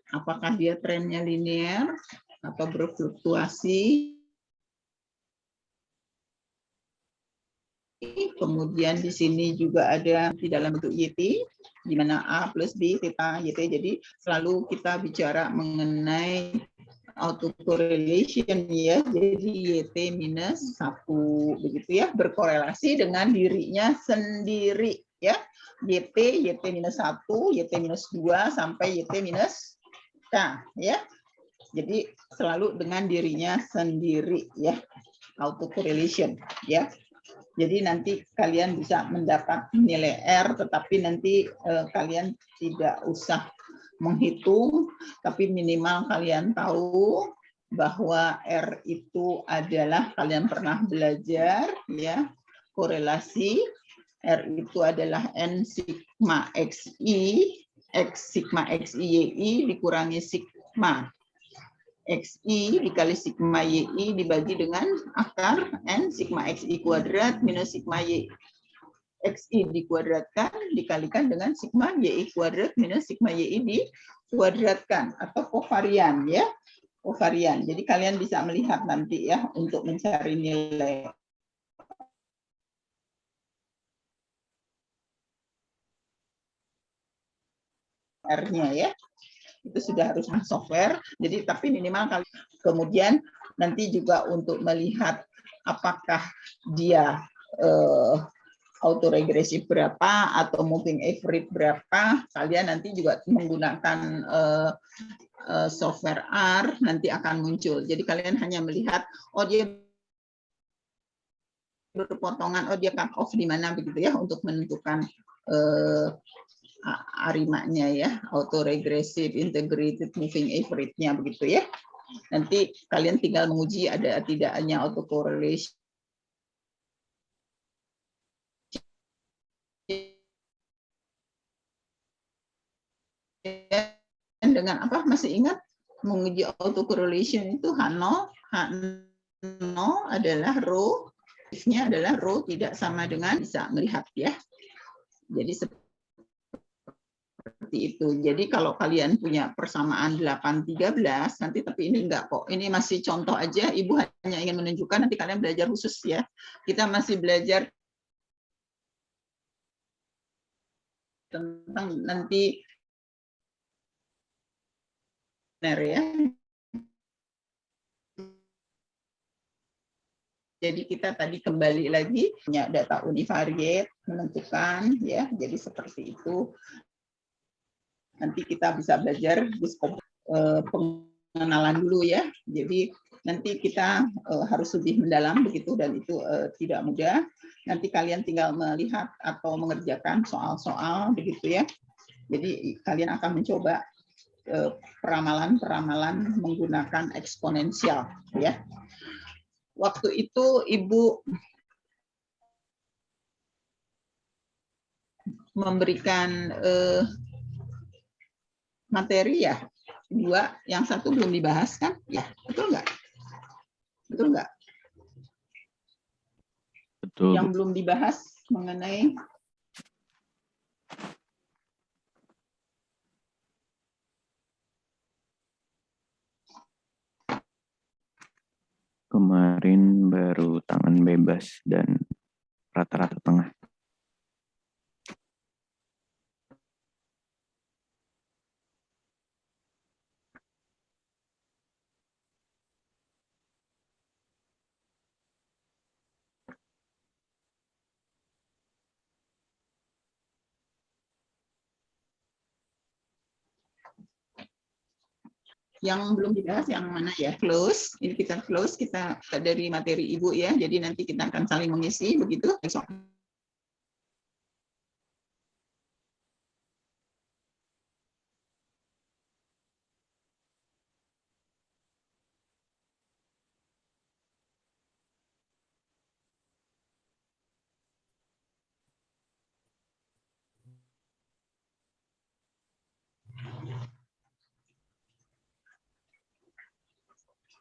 Apakah dia trennya linear atau berfluktuasi? kemudian di sini juga ada di dalam bentuk YT, di mana A plus B, theta, YT. Jadi selalu kita bicara mengenai autocorrelation ya, jadi YT minus 1, begitu ya, berkorelasi dengan dirinya sendiri ya. YT minus 1, YT minus 2, sampai YT minus K ya. Jadi selalu dengan dirinya sendiri ya, autocorrelation ya. Jadi nanti kalian bisa mendapat nilai R, tetapi nanti kalian tidak usah menghitung, tapi minimal kalian tahu bahwa R itu adalah, kalian pernah belajar ya, korelasi. R itu adalah N sigma XI, X sigma XI YI dikurangi sigma XI dikali sigma YI dibagi dengan akar N sigma XI kuadrat minus sigma YI XI dikuadratkan dikalikan dengan sigma YI kuadrat minus sigma YI dikuadratkan, atau kovarian ya. Kovarian. Jadi kalian bisa melihat nanti ya untuk mencari nilai R-nya ya. Itu sudah harus software. Jadi tapi minimal kali. Kemudian nanti juga untuk melihat apakah dia autoregresif berapa atau moving average berapa, kalian nanti juga menggunakan software R nanti akan muncul. Jadi kalian hanya melihat oh dia berpotongan, oh dia cut off di mana begitu ya, untuk menentukan arimanya ya, autoregressive integrated moving average-nya begitu ya. Nanti kalian tinggal menguji ada tidaknya autocorrelation dengan apa, masih ingat menguji autocorrelation itu H0 adalah rho, nya adalah rho tidak sama dengan, bisa melihat ya. Jadi seperti itu. Jadi kalau kalian punya persamaan 8-13 nanti, tapi ini enggak kok. Ini masih contoh aja, Ibu hanya ingin menunjukkan, nanti kalian belajar khusus ya. Kita masih belajar tentang nanti ya. Jadi kita tadi kembali lagi punya data univariate, menentukan ya. Jadi seperti itu. Nanti kita bisa belajar pengenalan dulu ya. Jadi nanti kita harus lebih mendalam begitu, dan itu tidak mudah. Nanti kalian tinggal melihat atau mengerjakan soal-soal begitu ya. Jadi kalian akan mencoba peramalan-peramalan menggunakan eksponensial ya. Waktu itu Ibu memberikan materi ya, 2, yang 1 belum dibahas kan? Ya, betul nggak? Betul nggak?
Betul.
Yang belum dibahas mengenai
Kemarin baru tangan bebas dan rata-rata tengah.
yang belum dibahas yang mana ya? Close. Ini kita close, kita dari materi Ibu ya. Jadi nanti kita akan saling mengisi begitu.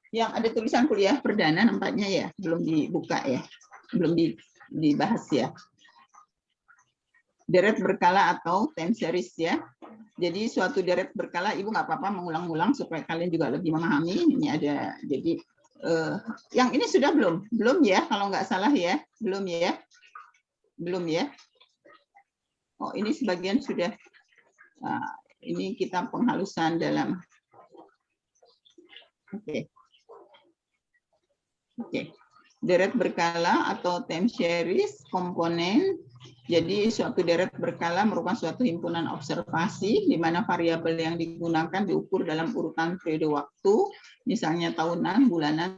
Yang ada tulisan kuliah perdana nampaknya ya, belum dibuka ya, belum dibahas ya. Deret berkala atau time series ya. Jadi suatu deret berkala, Ibu nggak apa-apa mengulang-ulang supaya kalian juga lebih memahami. Ini ada, jadi yang ini sudah belum ya, kalau nggak salah ya, belum ya. Belum ya? Oh, ini sebagian sudah. Ini kita penghalusan dalam. Oke. Oke. Deret berkala atau time series komponen. Jadi suatu deret berkala merupakan suatu himpunan observasi di mana variabel yang digunakan diukur dalam urutan periode waktu, misalnya tahunan, bulanan,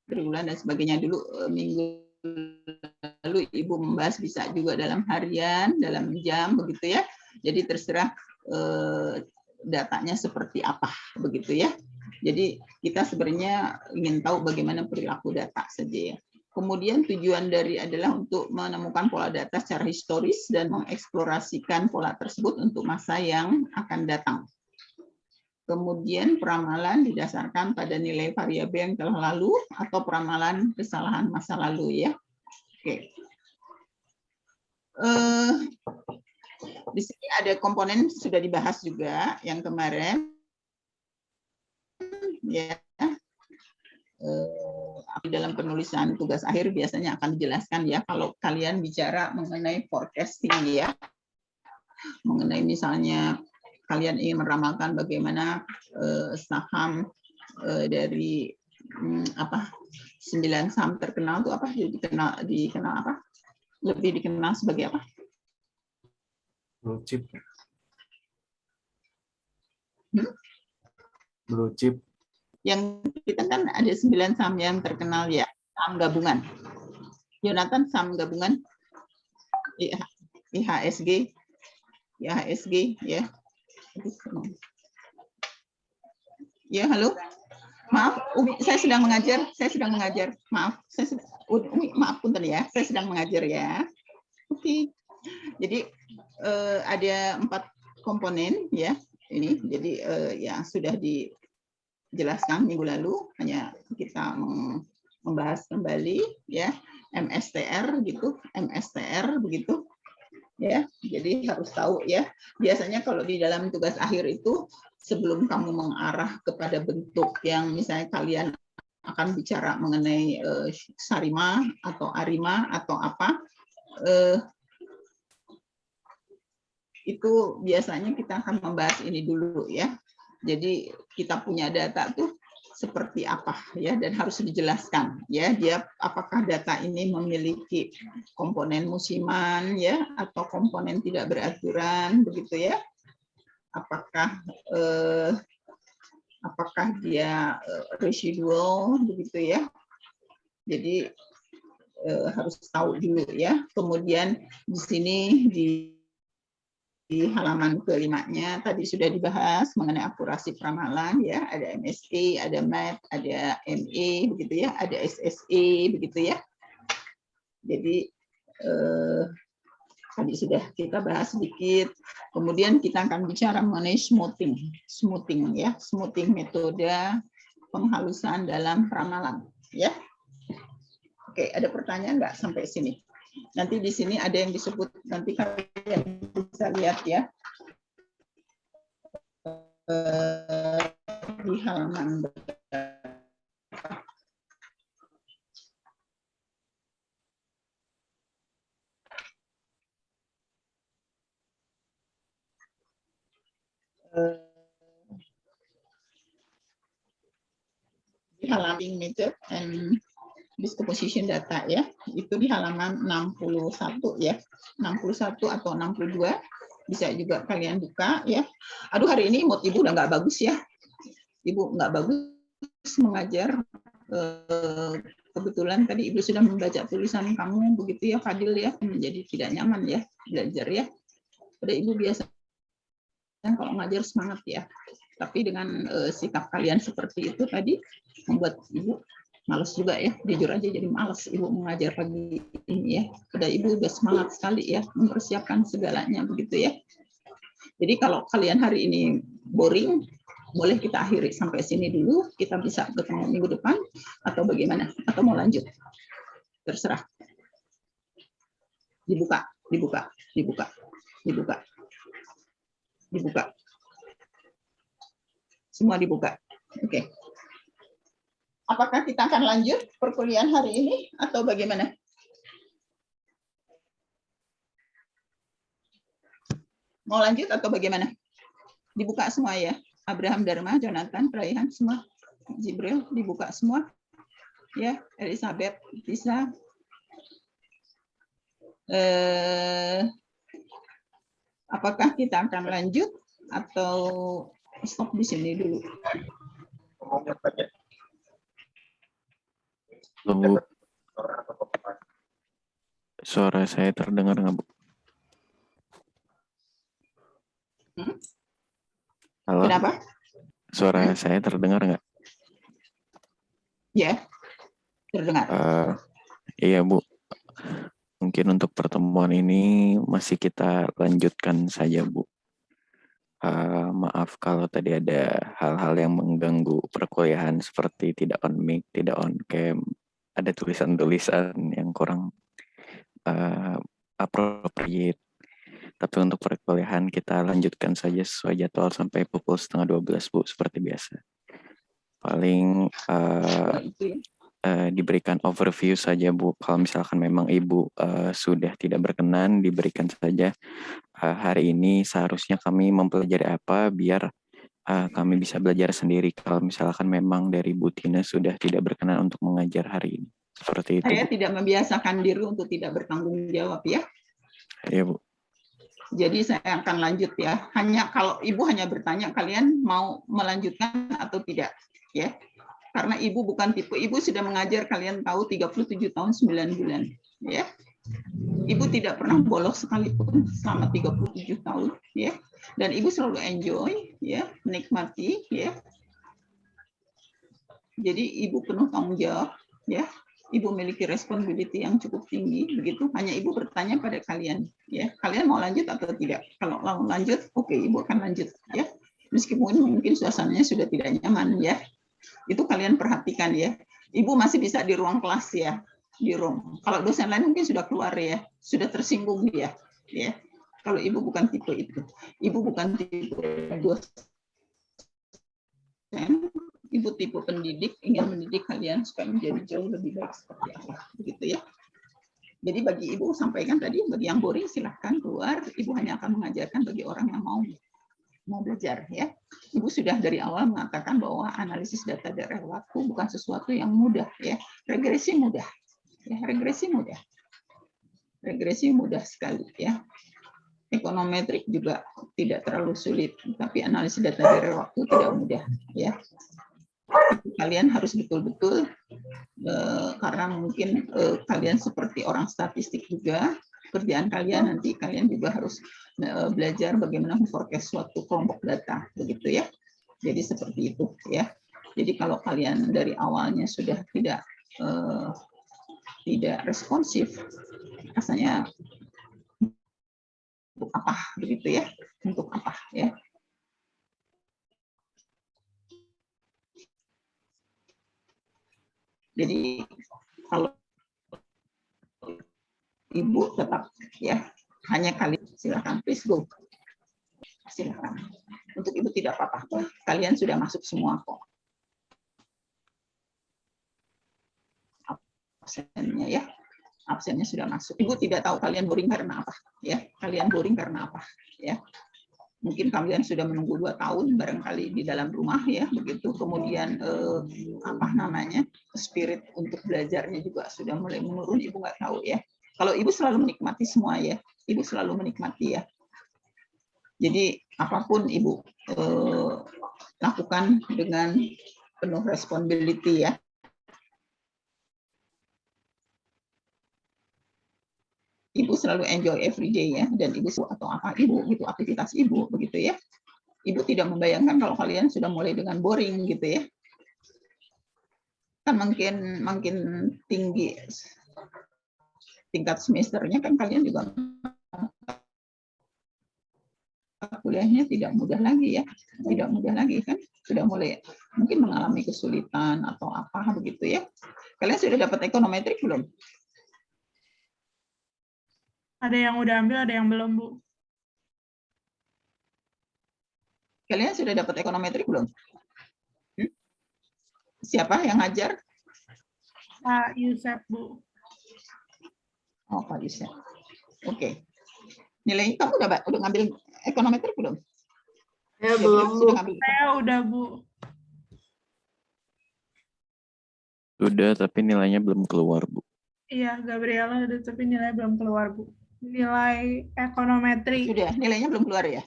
triwulan dan sebagainya. Dulu minggu lalu Ibu membahas bisa juga dalam harian, dalam jam begitu ya. Jadi terserah datanya seperti apa begitu ya. Jadi kita sebenarnya ingin tahu bagaimana perilaku data saja ya. Kemudian tujuan dari adalah untuk menemukan pola data secara historis dan mengeksplorasikan pola tersebut untuk masa yang akan datang. Kemudian peramalan didasarkan pada nilai variabel yang telah lalu atau peramalan kesalahan masa lalu ya. Oke. Di sini ada komponen sudah dibahas juga yang kemarin ya. Dalam penulisan tugas akhir biasanya akan dijelaskan ya kalau kalian bicara mengenai forecasting ya, mengenai misalnya kalian ingin meramalkan bagaimana saham dari 9 saham terkenal itu apa dikenal apa, lebih dikenal sebagai apa?
Blue chip. Blue chip.
Yang kita kan ada 9 saham yang terkenal ya, saham gabungan. Jonathan, saham gabungan IHSG ya. Ya, halo. Maaf, Umi, saya sedang mengajar. Maaf, Umi, maaf punten ya, saya sedang mengajar ya. Oke. Jadi ada 4 komponen ya. Ini jadi yang sudah dijelaskan minggu lalu, hanya kita membahas kembali ya, MSTR gitu, MSTR begitu ya. Jadi harus tahu ya. Biasanya kalau di dalam tugas akhir itu sebelum kamu mengarah kepada bentuk yang misalnya kalian akan bicara mengenai sarima atau arima atau apa, itu biasanya kita akan membahas ini dulu ya. Jadi kita punya data tuh seperti apa ya, dan harus dijelaskan ya, dia apakah data ini memiliki komponen musiman ya atau komponen tidak beraturan begitu ya. Apakah dia residual begitu ya. Jadi harus tahu dulu ya. Kemudian di sini di halaman ke-5-nya tadi sudah dibahas mengenai akurasi peramalan ya, ada MSE, ada MAT, ada ME begitu ya, ada SSE begitu ya. Jadi tadi sudah kita bahas sedikit. Kemudian kita akan bicara mengenai smoothing ya, smoothing metode penghalusan dalam peramalan ya. Oke, ada pertanyaan nggak sampai sini? Nanti di sini ada yang disebut, nanti kalian bisa lihat ya di halaman di halaman method and discomposition data ya, itu di halaman 61 ya, 61 atau 62 bisa juga kalian buka ya. Aduh, hari ini mood Ibu udah nggak bagus ya, Ibu nggak bagus mengajar. Kebetulan tadi Ibu sudah membaca tulisan kamu begitu ya Fadil ya, menjadi tidak nyaman ya belajar ya. Pada Ibu biasa kalau ngajar semangat ya, tapi dengan sikap kalian seperti itu tadi membuat Ibu males juga ya, jujur aja jadi males Ibu mengajar pagi ini ya. Pada Ibu udah semangat sekali ya mempersiapkan segalanya begitu ya. Jadi kalau kalian hari ini boring, boleh kita akhiri sampai sini dulu, kita bisa ketemu minggu depan atau bagaimana, atau mau lanjut, terserah. Dibuka. Semua dibuka. Oke. Apakah kita akan lanjut perkuliahan hari ini atau bagaimana? Mau lanjut atau bagaimana? Dibuka semua ya. Abraham, Dharma, Jonathan, Raihan, semua. Jibril, dibuka semua. Ya, Elizabeth, bisa. Apakah kita akan lanjut atau stop di sini dulu?
Bu, suara saya terdengar nggak, Bu? Halo,
Kenapa?
suara saya terdengar nggak?
Ya, terdengar.
Iya, Bu. Mungkin untuk pertemuan ini masih kita lanjutkan saja, Bu. Maaf kalau tadi ada hal-hal yang mengganggu perkuliahan seperti tidak on mic, tidak on cam, ada tulisan-tulisan yang kurang appropriate. Tapi untuk perkuliahan kita lanjutkan saja sesuai jadwal sampai pukul 11:30, Bu, seperti biasa. Paling diberikan overview saja, Bu. Kalau misalkan memang Ibu sudah tidak berkenan, diberikan saja hari ini seharusnya kami mempelajari apa biar kami bisa belajar sendiri. Kalau misalkan memang dari Bu Tina sudah tidak berkenan untuk mengajar hari ini. Seperti itu,
Saya
Bu.
tidak membiasakan diri untuk tidak bertanggung jawab ya.
Iya, Bu.
Jadi saya akan lanjut ya. Hanya kalau Ibu hanya bertanya kalian mau melanjutkan atau tidak ya. Karena Ibu bukan tipe, Ibu sudah mengajar kalian tahu 37 tahun 9 bulan ya. Ibu tidak pernah bolos sekalipun selama 37 tahun ya. Dan Ibu selalu enjoy ya, menikmati ya. Jadi Ibu penuh tanggung jawab ya. Ibu memiliki responsibility yang cukup tinggi begitu. Hanya Ibu bertanya pada kalian ya. Kalian mau lanjut atau tidak? Kalau mau lanjut, oke, Ibu akan lanjut ya. Meskipun mungkin suasananya sudah tidak nyaman ya. Itu kalian perhatikan ya. Ibu masih bisa di ruang kelas ya, di room. Kalau dosen lain mungkin sudah keluar ya, sudah tersinggung dia ya. Kalau Ibu bukan tipe itu. Ibu bukan tipe dosen, Ibu tipe pendidik, ingin mendidik kalian supaya menjadi jauh lebih baik seperti apa, begitu ya. Jadi bagi Ibu sampaikan tadi, bagi yang boring silahkan keluar. Ibu hanya akan mengajarkan bagi orang yang mau belajar ya. Ibu sudah dari awal mengatakan bahwa analisis data daerah waktu bukan sesuatu yang mudah ya. Regresi mudah. Ya, regresi mudah. Regresi mudah sekali ya. Ekonometrik juga tidak terlalu sulit, tapi analisis data daerah waktu tidak mudah ya. Kalian harus betul-betul karena mungkin kalian seperti orang statistik juga, kerjaan kalian nanti kalian juga harus belajar bagaimana memforecast suatu kelompok data, begitu ya. Jadi seperti itu ya. Jadi kalau kalian dari awalnya sudah tidak responsif, rasanya untuk apa, begitu ya? Untuk apa ya? Jadi kalau Ibu tetap ya, hanya kali silakan, please go. Silakan. Untuk Ibu tidak apa-apa, kalian sudah masuk semua kok. Absennya ya, absennya sudah masuk. Ibu tidak tahu kalian boring karena apa ya, kalian boring karena apa ya. Mungkin kalian sudah menunggu 2 tahun barangkali di dalam rumah ya, begitu. Kemudian spirit untuk belajarnya juga sudah mulai menurun. Ibu nggak tahu ya. Kalau Ibu selalu menikmati semua ya, Ibu selalu menikmati ya. Jadi apapun Ibu lakukan dengan penuh responsibility ya. Ibu selalu enjoy every day ya, dan Ibu atau apa Ibu gitu, aktivitas Ibu begitu ya. Ibu tidak membayangkan kalau kalian sudah mulai dengan boring gitu ya. Kan makin tinggi tingkat semesternya kan kalian juga kuliahnya tidak mudah lagi ya, tidak mudah lagi kan, sudah mulai mungkin mengalami kesulitan atau apa begitu ya. Kalian sudah dapat ekonometrik belum?
Ada yang udah ambil, ada yang belum, Bu.
Kalian sudah dapat ekonometrik belum? Siapa yang ngajar?
Pak Yusef, Bu.
Oh, Pak Yusef. Oke. Nilai kamu udah ngambil ekonometri belum?
Ya,
Sudah
belum, Bu.
sudah ngambil.
Saya udah, Bu.
Sudah, tapi nilainya belum keluar, Bu.
Iya, Gabriela udah, tapi nilai belum keluar, Bu. Nilai ekonometri
Sudah, nilainya belum keluar ya?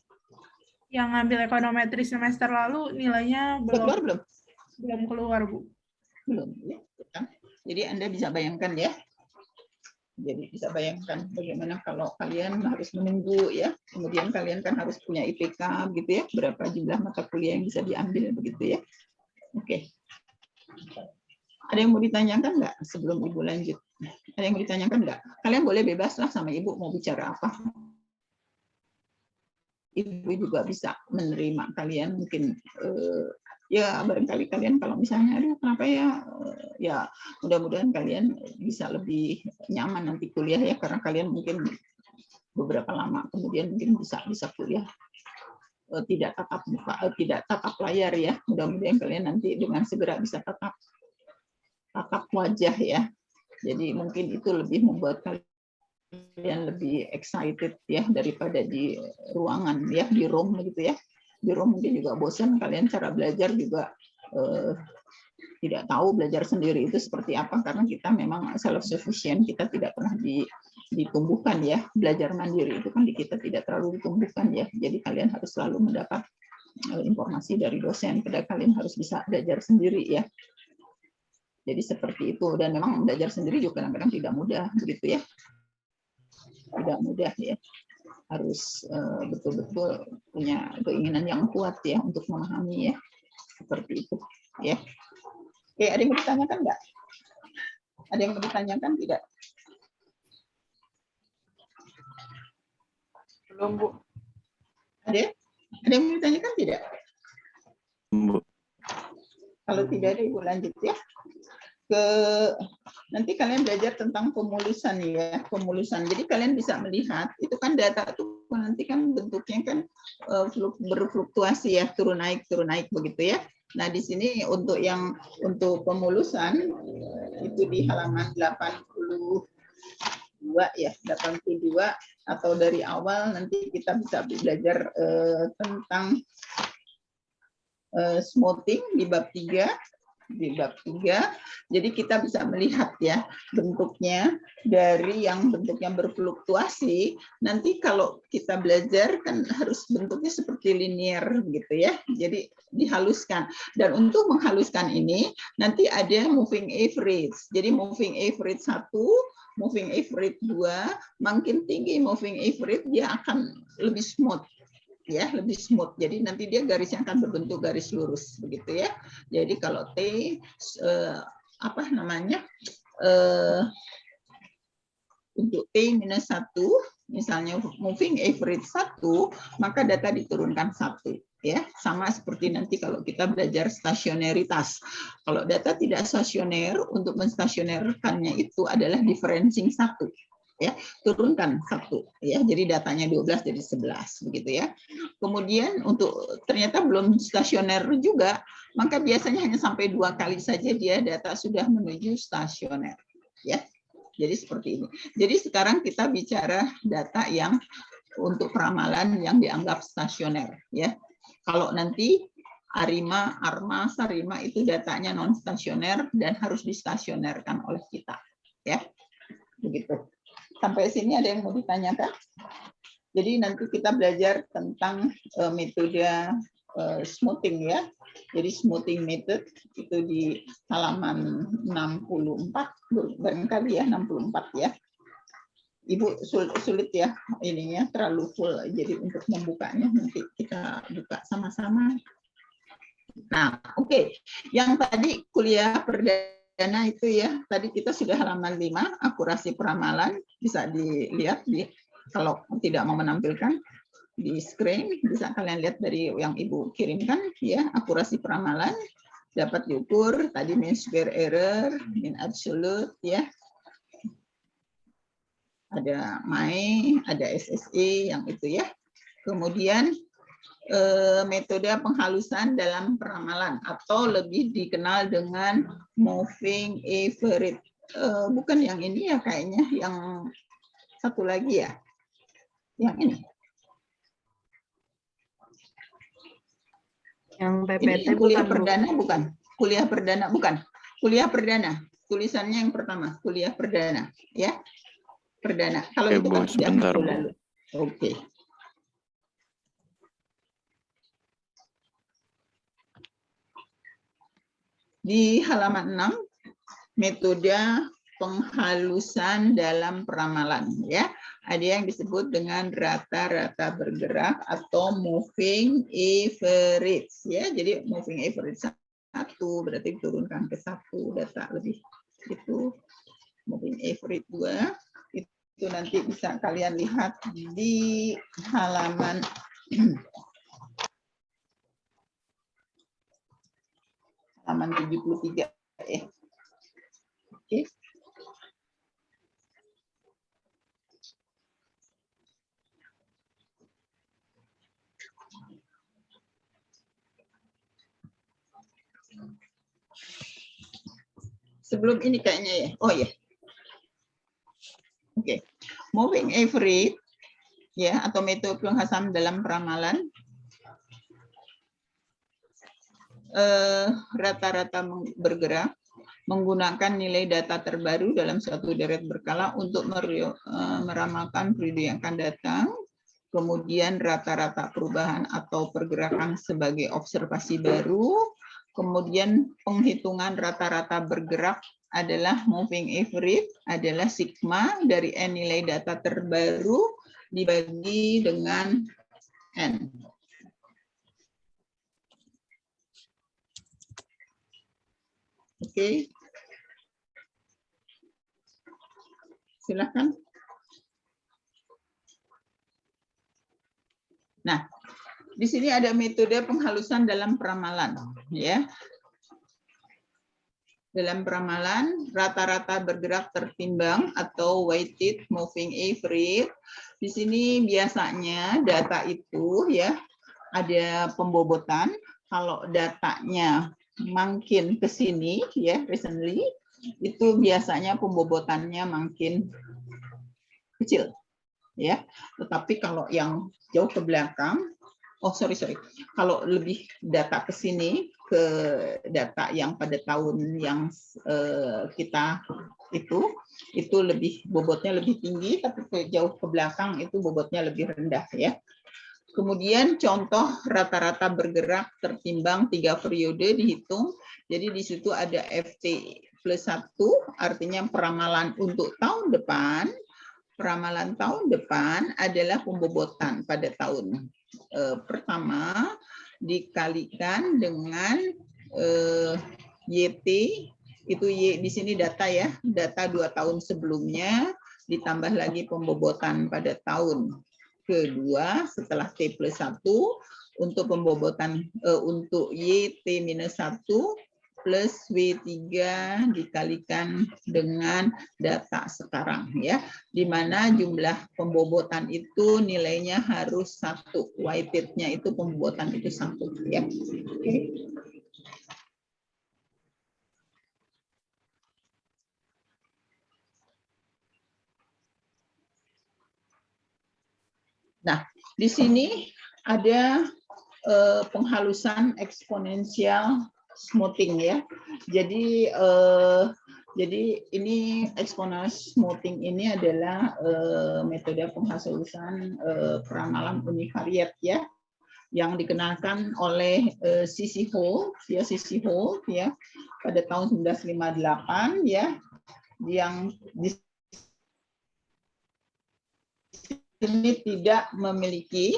yang ngambil ekonometri semester lalu nilainya
Sudah keluar belum?
belum keluar, Bu.
Belum. Ya. Jadi Anda bisa bayangkan ya. Jadi bisa bayangkan bagaimana kalau kalian harus menunggu ya. Kemudian kalian kan harus punya IPK gitu ya. Berapa jumlah mata kuliah yang bisa diambil begitu ya. Oke. Ada yang mau ditanyakan nggak sebelum Ibu lanjut? Ada yang mau ditanyakan nggak? Kalian boleh bebas lah sama Ibu mau bicara apa. Ibu juga bisa menerima kalian mungkin ya barangkali kalian kalau misalnya aduh kenapa ya mudah-mudahan kalian bisa lebih nyaman nanti kuliah ya karena kalian mungkin beberapa lama kemudian mungkin bisa kuliah tidak tatap muka tidak tatap layar ya, mudah-mudahan kalian nanti dengan segera bisa tatap wajah ya. Jadi mungkin itu lebih membuat kalian lebih excited ya daripada di ruangan ya, di room gitu ya. Di room mungkin juga bosan, kalian cara belajar juga tidak tahu belajar sendiri itu seperti apa karena kita memang self sufficient, kita tidak pernah ditumbuhkan ya. Belajar mandiri itu kan di kita tidak terlalu ditumbuhkan ya. Jadi kalian harus selalu mendapat informasi dari dosen, padahal kalian harus bisa belajar sendiri ya. Jadi seperti itu, dan memang belajar sendiri juga kadang-kadang tidak mudah begitu ya. Tidak mudah ya. Harus betul-betul punya keinginan yang kuat ya untuk memahami ya. Seperti itu ya. Oke, ada yang mau ditanyakan enggak? Ada yang mau ditanyakan tidak?
Belum, Bu.
Ada? Ada yang mau ditanyakan tidak?
Bu.
Kalau tidak ada, Ibu lanjut ya. Nanti kalian belajar tentang pemulusan ya, pemulusan. Jadi kalian bisa melihat itu kan data itu nanti kan bentuknya kan berfluktuasi ya, turun naik begitu ya. Nah, di sini untuk pemulusan itu di halaman 82 ya, 82 atau dari awal nanti kita bisa belajar tentang smoothing di bab 3. Jadi kita bisa melihat ya bentuknya dari yang bentuknya berfluktuasi. Nanti kalau kita belajar kan harus bentuknya seperti linear gitu ya. Jadi dihaluskan. Dan untuk menghaluskan ini nanti ada moving average. Jadi moving average 1, moving average 2, makin tinggi moving average dia akan lebih smooth. Ya, lebih smooth. Jadi nanti dia garisnya akan berbentuk garis lurus begitu ya. Jadi kalau T untuk T-1 misalnya moving average 1, maka data diturunkan 1 ya. Sama seperti nanti kalau kita belajar stasioneritas. Kalau data tidak stasioner, untuk menstasionerkannya itu adalah differencing 1. Ya, turunkan 1 ya, jadi datanya 12 jadi 11 begitu ya. Kemudian untuk ternyata belum stasioner juga, maka biasanya hanya sampai 2 kali saja dia data sudah menuju stasioner ya. Jadi seperti ini. Jadi sekarang kita bicara data yang untuk peramalan yang dianggap stasioner ya. Kalau nanti ARIMA, ARMA, SARIMA itu datanya non stasioner dan harus distasionerkan oleh kita ya. Begitu. Sampai sini ada yang mau ditanyakan? Jadi nanti kita belajar tentang metode smoothing ya. Jadi smoothing method itu di halaman 64 barangkali ya, 64 ya. Ibu sulit ya ininya, terlalu full. Jadi untuk membukanya nanti kita buka sama-sama. Nah, oke. Yang tadi kuliah perdana itu ya, tadi kita sudah halaman 5, akurasi peramalan, bisa dilihat kalau tidak mau menampilkan di screen, bisa kalian lihat dari yang Ibu kirimkan ya, akurasi peramalan dapat diukur tadi mean square error, mean absolute ya. Ada MAE, ada SSE yang itu ya. Kemudian metode penghalusan dalam peramalan atau lebih dikenal dengan moving average. Bukan yang ini ya kayaknya, yang satu lagi ya. Yang ini.
Yang
Ini
PPT
yang kuliah
bukan, Bu.
perdana bukan? Kuliah perdana bukan? Kuliah perdana. Tulisannya yang pertama, kuliah perdana, ya. Perdana. Kalau
Oke,
itu
Bu,
kan sudah
sebentar,
minggu
Bu.
lalu. Oke. Di halaman 6, metode penghalusan dalam peramalan, ya. Ada yang disebut dengan rata-rata bergerak atau moving average, ya. Jadi moving average 1 berarti diturunkan ke 1 data lebih itu. Moving average 2 itu nanti bisa kalian lihat di halaman halaman 73, ya. Oke. Sebelum ini kayaknya ya. Oh ya. Oke. Moving average ya atau metode penghalusan dalam peramalan rata-rata bergerak menggunakan nilai data terbaru dalam suatu deret berkala untuk meramalkan periode yang akan datang. Kemudian rata-rata perubahan atau pergerakan sebagai observasi baru. Kemudian penghitungan rata-rata bergerak adalah moving average, adalah sigma dari N nilai data terbaru dibagi dengan N. Oke. Silakan. Nah, di sini ada metode penghalusan dalam peramalan, ya. Dalam peramalan, rata-rata bergerak tertimbang atau weighted moving average. Di sini biasanya data itu ya ada pembobotan. Kalau datanya makin ke sini ya recently itu biasanya pembobotannya makin kecil ya. Tetapi kalau yang jauh ke belakang, kalau lebih data ke sini ke data yang pada tahun yang kita itu lebih bobotnya lebih tinggi, tapi jauh ke belakang itu bobotnya lebih rendah ya. Kemudian contoh rata-rata bergerak tertimbang 3 periode dihitung. Jadi di situ ada FT plus 1, artinya peramalan untuk tahun depan. Peramalan tahun depan adalah pembobotan pada tahun pertama dikalikan dengan YT, itu Y di sini data ya, data 2 tahun sebelumnya, ditambah lagi pembobotan pada tahun kedua setelah T plus 1 untuk pembobotan untuk YT minus 1 plus W3 dikalikan dengan data sekarang ya, di mana jumlah pembobotan itu nilainya harus 1, weighted-nya itu pembobotan itu 1 ya. Oke. Nah, di sini ada penghalusan eksponensial smoothing ya. Jadi ini exponential smoothing ini adalah metode penghalusan peramalan univariate ya, yang dikenalkan oleh C.C. Holt ya pada tahun 1958 ya, yang di ini tidak memiliki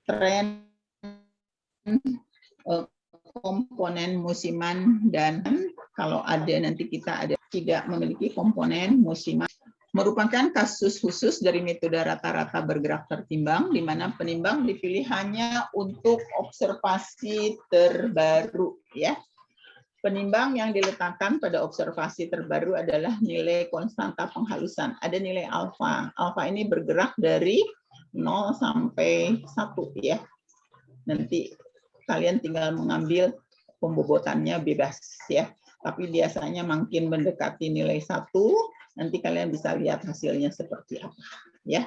tren komponen musiman, dan kalau ada nanti kita ada tidak memiliki komponen musiman. Merupakan kasus khusus dari metode rata-rata bergerak tertimbang, di mana penimbang dipilih hanya untuk observasi terbaru ya. Penimbang yang diletakkan pada observasi terbaru adalah nilai konstanta penghalusan. Ada nilai alfa. Alfa ini bergerak dari 0 sampai 1 ya. Nanti kalian tinggal mengambil pembobotannya bebas ya. Tapi biasanya makin mendekati nilai 1, Nanti kalian bisa lihat hasilnya seperti apa. Ya,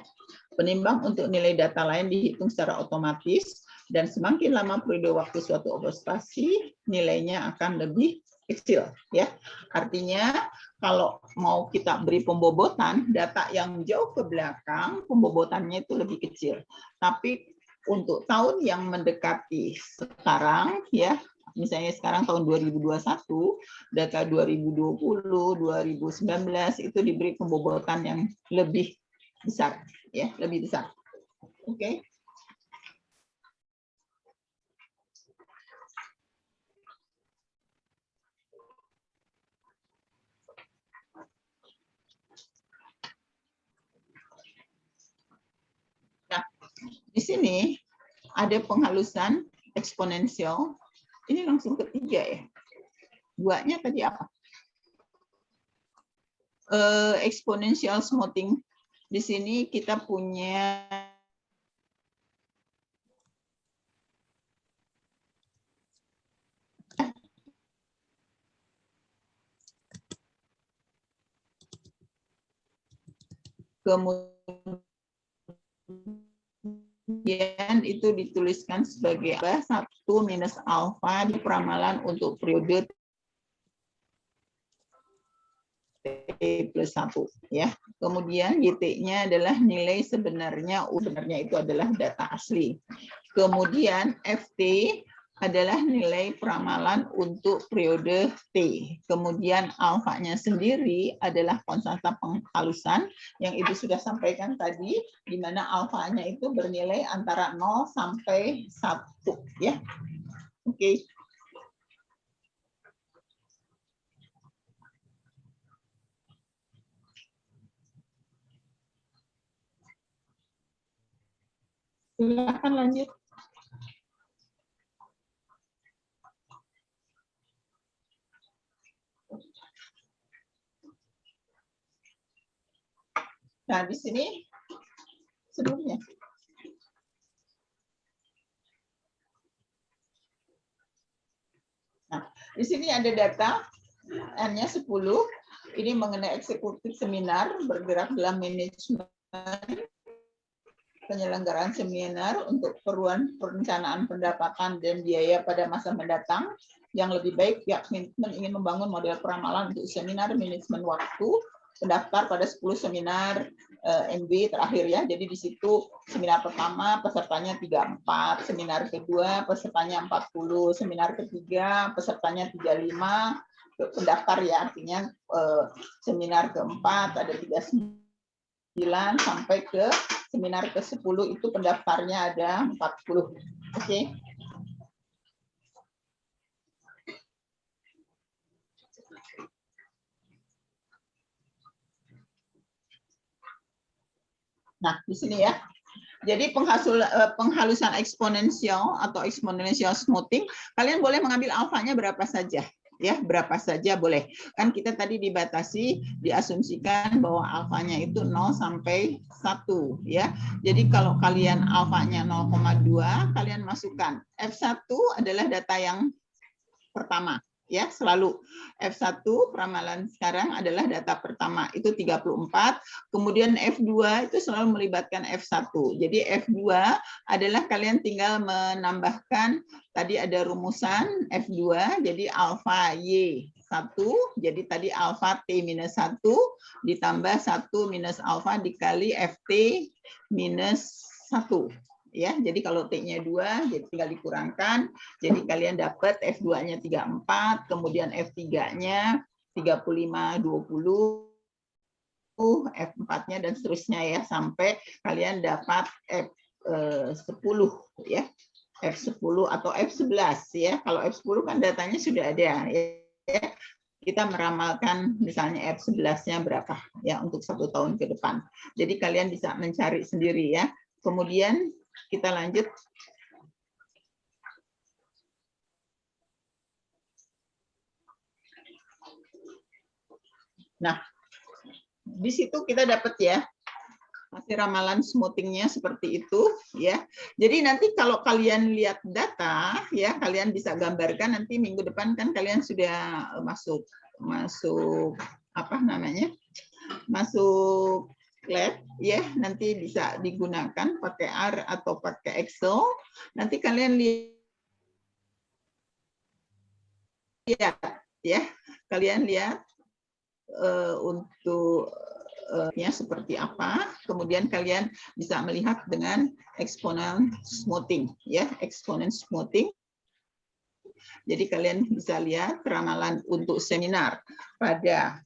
penimbang untuk nilai data lain dihitung secara otomatis, dan semakin lama periode waktu suatu observasi, nilainya akan lebih kecil. Ya, artinya kalau mau kita beri pembobotan, data yang jauh ke belakang, pembobotannya itu lebih kecil. Tapi untuk tahun yang mendekati sekarang, ya, misalnya sekarang tahun 2021, data 2020, 2019 itu diberi pembobotan yang lebih besar, ya, lebih besar. Oke. Nah, di sini ada penghalusan eksponensial. Ini langsung ketiga ya. Duanya tadi apa? Exponential smoothing. Di sini kita punya kemudian itu dituliskan sebagai 1 minus alfa di peramalan untuk periode T plus 1, ya. Kemudian YT-nya adalah nilai sebenarnya itu adalah data asli. Kemudian FT adalah nilai peramalan untuk periode T. Kemudian alfanya sendiri adalah konstanta penghalusan yang Ibu sudah sampaikan tadi, di mana alfanya itu bernilai antara 0 sampai 1, ya. Oke. Silakan lanjut. Nah, di sini sebelumnya. Nah, di sini ada data N-nya 10. Ini mengenai eksekutif seminar bergerak dalam manajemen penyelenggaraan seminar untuk keperluan perencanaan pendapatan dan biaya pada masa mendatang. Yang lebih baik, pihak manajemen ingin membangun model peramalan untuk seminar manajemen waktu, pendaftar pada 10 seminar MB terakhir, ya. Jadi di situ seminar pertama pesertanya 34, seminar kedua pesertanya 40, seminar ketiga pesertanya 35, pendaftar, ya, artinya seminar keempat ada 39 sampai ke seminar ke-10 itu pendaftarnya ada 40. Oke. Nah, di sini ya. Jadi penghalusan eksponensial atau exponential smoothing, kalian boleh mengambil alfanya berapa saja. Ya, berapa saja boleh. Kan kita tadi dibatasi, diasumsikan bahwa alfanya itu 0 sampai 1, ya. Jadi kalau kalian alfanya 0,2, kalian masukkan. F1 adalah data yang pertama, ya, selalu. F1 peramalan sekarang adalah data pertama, itu 34. Kemudian F2 itu selalu melibatkan F1. Jadi F2 adalah kalian tinggal menambahkan, tadi ada rumusan F2, jadi alfa Y1, jadi tadi alfa T minus 1, ditambah 1 minus alfa dikali FT minus 1. Ya, jadi kalau T-nya 2, jadi tinggal dikurangkan. Jadi kalian dapat F2-nya 34, kemudian F3-nya 35, 20, F4-nya dan seterusnya, ya, sampai kalian dapat F10, ya. F10 atau F11, ya. Kalau F10 kan datanya sudah ada, ya. Kita meramalkan misalnya F11-nya berapa, ya, untuk 1 tahun ke depan. Jadi kalian bisa mencari sendiri, ya. Kemudian kita lanjut. Nah, di situ kita dapat, ya, hasil ramalan smoothingnya seperti itu, ya. Jadi nanti kalau kalian lihat data, ya, kalian bisa gambarkan nanti minggu depan kan kalian sudah masuk apa namanya? masuk lab ya, nanti bisa digunakan pakai R atau pakai Excel. Nanti kalian lihat ya, kalian lihat untuk nya seperti apa, kemudian kalian bisa melihat dengan exponent smoothing ya, exponent smoothing. Jadi kalian bisa lihat ramalan untuk seminar pada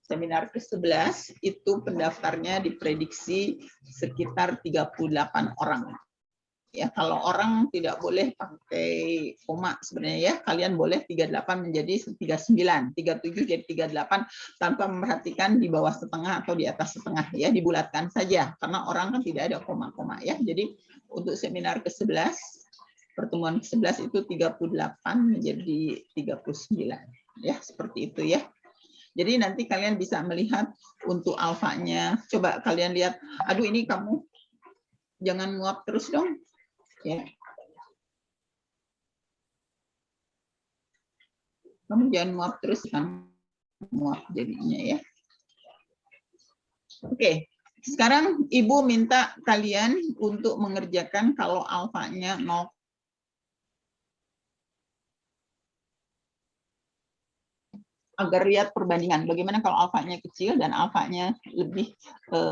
seminar ke-11 itu pendaftarnya diprediksi sekitar 38 orang. Ya, kalau orang tidak boleh pakai koma sebenarnya ya, kalian boleh 38 menjadi 39, 37 jadi 38 tanpa memperhatikan di bawah setengah atau di atas setengah ya, dibulatkan saja karena orang kan tidak ada koma-koma ya. Jadi untuk seminar ke-11, pertemuan ke-11 itu 38 menjadi 39 ya, seperti itu ya. Jadi nanti kalian bisa melihat untuk alfanya. Coba kalian lihat, aduh ini kamu jangan nguap terus dong. Ya. Kamu jangan nguap terus kan, nguap jadinya ya. Oke, sekarang Ibu minta kalian untuk mengerjakan kalau alfanya 0. Agar lihat perbandingan bagaimana kalau alfanya kecil dan alfanya lebih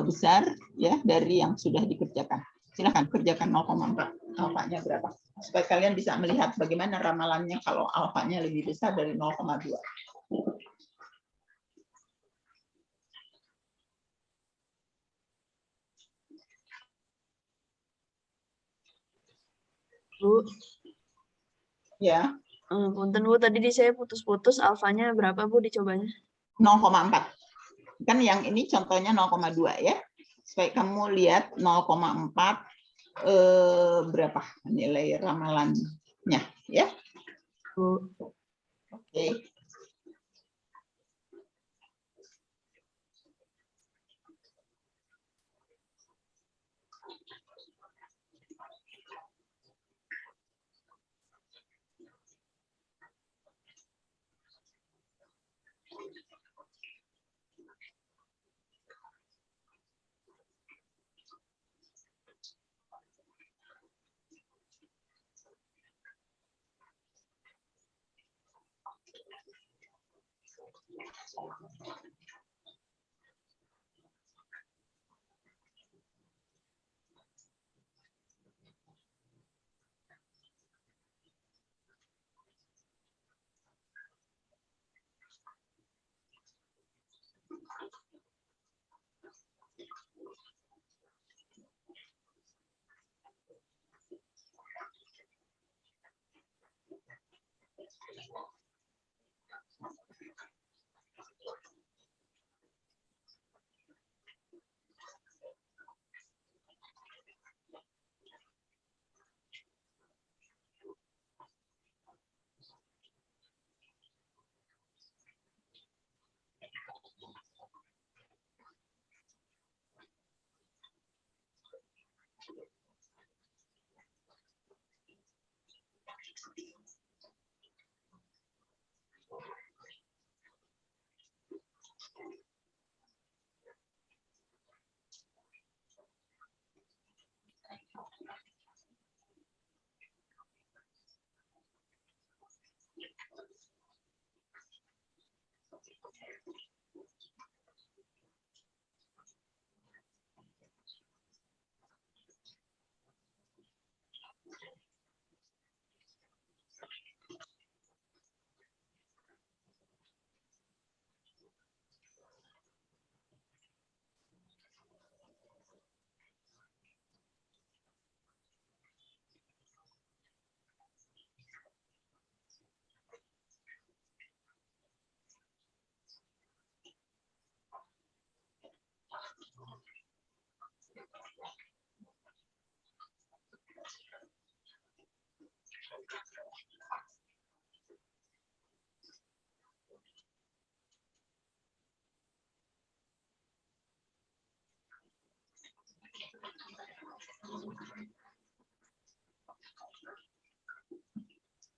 besar ya dari yang sudah dikerjakan. Silakan kerjakan 0,4, alfanya berapa? Supaya kalian bisa melihat bagaimana ramalannya kalau alfanya lebih besar dari 0,2.
Bu,
Ya,
punten Bu, tadi di saya putus-putus, alfanya berapa Bu dicobanya?
0,4. Kan yang ini contohnya 0,2 ya. Supaya kamu lihat 0,4 berapa nilai ramalannya ya.
Bu.
Oke.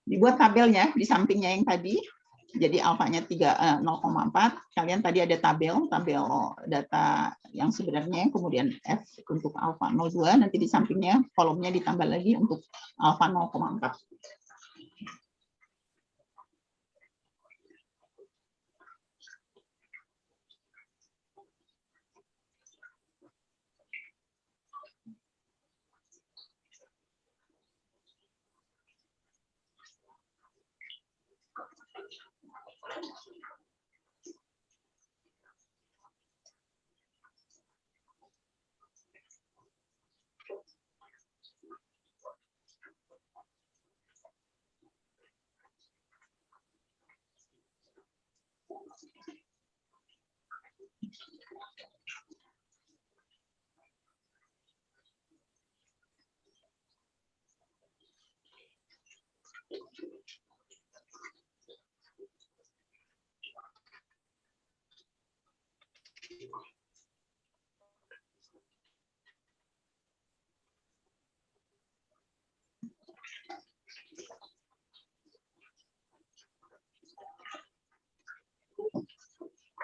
Dibuat tabelnya di sampingnya yang tadi. Jadi alfanya 0,4. Kalian tadi ada tabel data yang sebenarnya, kemudian F untuk alfa 0,2, nanti di sampingnya kolomnya ditambah lagi untuk alfa 0,4.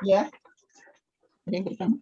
Ya, ada yang bertanya?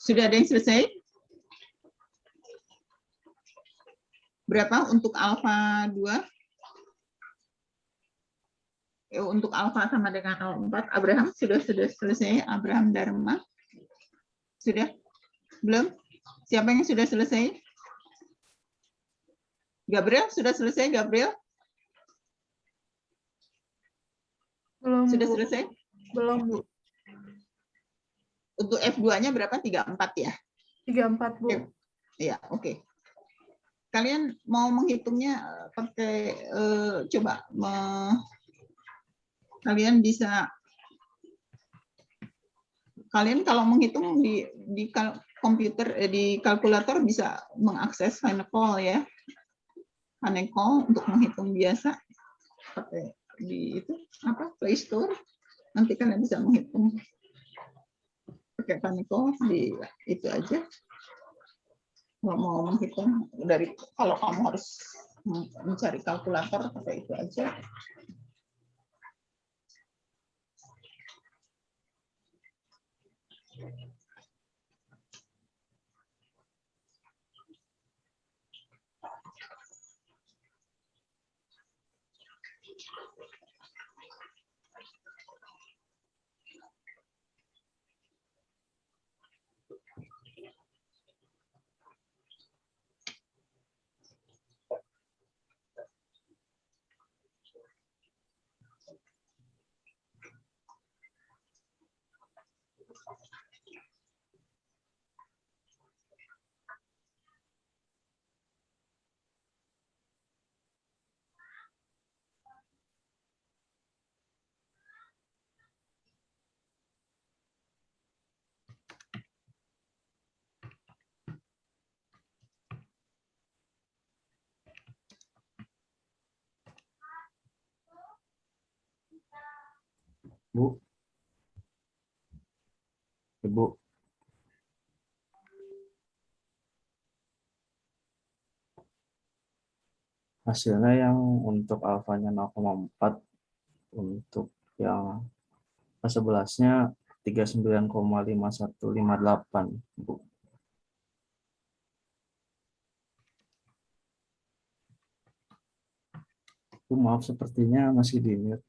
Sudah ada yang selesai? Berapa untuk alfa 2? Untuk alfa sama dengan 0,4. Abraham sudah selesai? Abraham Dharma? Sudah? Belum? Siapa yang sudah selesai? Gabriel, sudah selesai Gabriel?
Belum,
Sudah
Bu.
selesai?
Belum, Bu.
Untuk F2-nya berapa? 34 ya?
34, Bu.
Ya, oke. Kalian mau menghitungnya pakai coba kalian bisa kalau menghitung di komputer di kalkulator bisa mengakses Hanecol ya. Hanecol untuk menghitung biasa pakai di itu Play Store. Nanti kalian bisa menghitung pakai Hanecol di itu aja. Nggak mau menghitung kalau kamu harus mencari kalkulator pakai itu aja.
Bu. Ibu. Hasilnya yang untuk alfanya 0,4, untuk yang ke-11-nya 39,5158, Bu. Bu, maaf sepertinya masih di mute.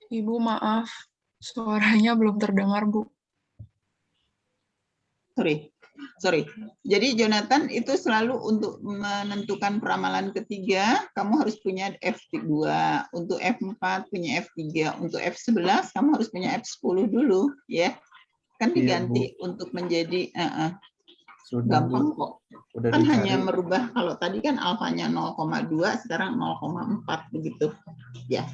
Ibu maaf, suaranya belum terdengar, Bu.
Sorry. Jadi Jonathan itu selalu untuk menentukan peramalan ketiga, kamu harus punya F2. Untuk F4 punya F3. Untuk F11 kamu harus punya F10 dulu, ya. Kan diganti untuk menjadi
Sudah,
gampang
Bu.
kok.
Udah
Kan
dicari.
hanya merubah, kalau tadi kan alfanya 0,2, sekarang 0,4 begitu. Ya.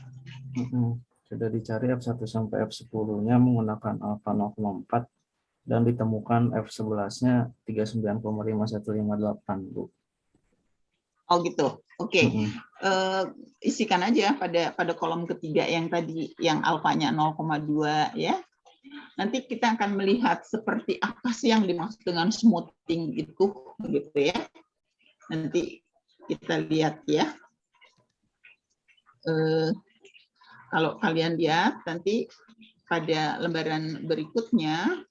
Sudah dicari F1 sampai F10-nya menggunakan alfa 0,4 dan ditemukan F11-nya 39,5158, Bu.
Oh gitu. Oke. Isikan aja pada kolom ketiga yang tadi yang alfanya 0,2 ya. Nanti kita akan melihat seperti apa sih yang dimaksud dengan smoothing itu gitu ya. Nanti kita lihat ya. Kalau kalian lihat nanti pada lembaran berikutnya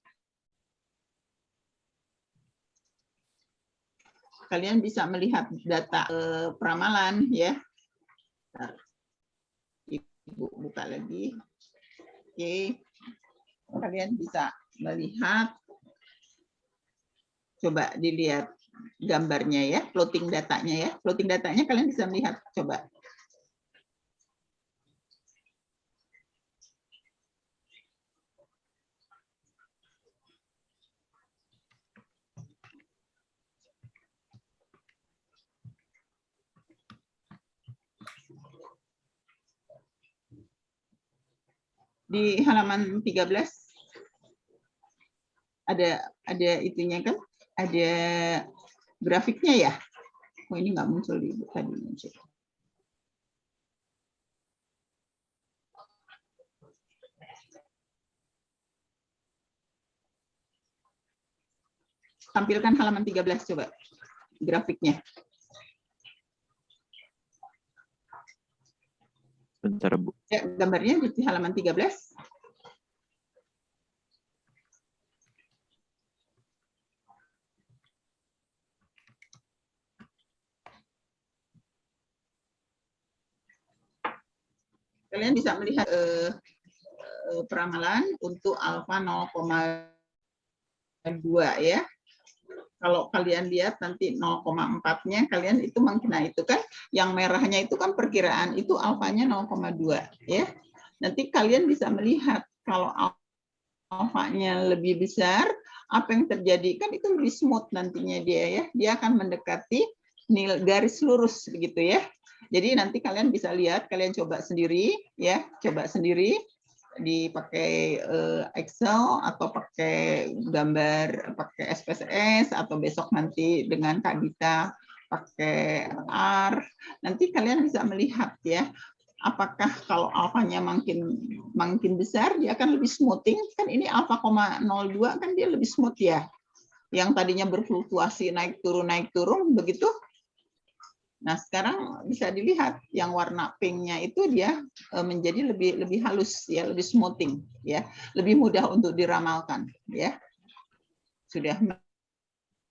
kalian bisa melihat data peramalan ya. Ibu buka lagi. Oke. Kalian bisa melihat, coba dilihat gambarnya ya, plotting datanya ya. Plotting datanya kalian bisa melihat, coba. Di halaman 13 ada itunya kan, ada grafiknya ya. Oh, ini nggak muncul di Ibu tadi muncul. Tampilkan halaman 13 coba grafiknya.
Bentar, Bu.
Ya, gambarnya di halaman 13. Kalian bisa melihat peramalan untuk alfa 0,2 ya. Kalau kalian lihat nanti 0,4-nya kalian itu nah itu kan yang merahnya itu kan perkiraan itu alfanya 0,2 ya. Nanti kalian bisa melihat kalau alfanya lebih besar, apa yang terjadi kan itu lebih smooth nantinya dia ya. Dia akan mendekati nilai garis lurus begitu ya. Jadi nanti kalian bisa lihat, kalian coba sendiri ya, coba sendiri dipakai Excel atau pakai gambar pakai SPSS atau besok nanti dengan Kak Dita pakai R. Nanti kalian bisa melihat ya, apakah kalau alfanya makin besar dia akan lebih smoothing, kan ini alfa 0,02 kan dia lebih smooth ya. Yang tadinya berfluktuasi naik turun begitu. Nah, sekarang bisa dilihat yang warna pinknya itu dia menjadi lebih halus ya, lebih smoothing ya, lebih mudah untuk diramalkan ya. Sudah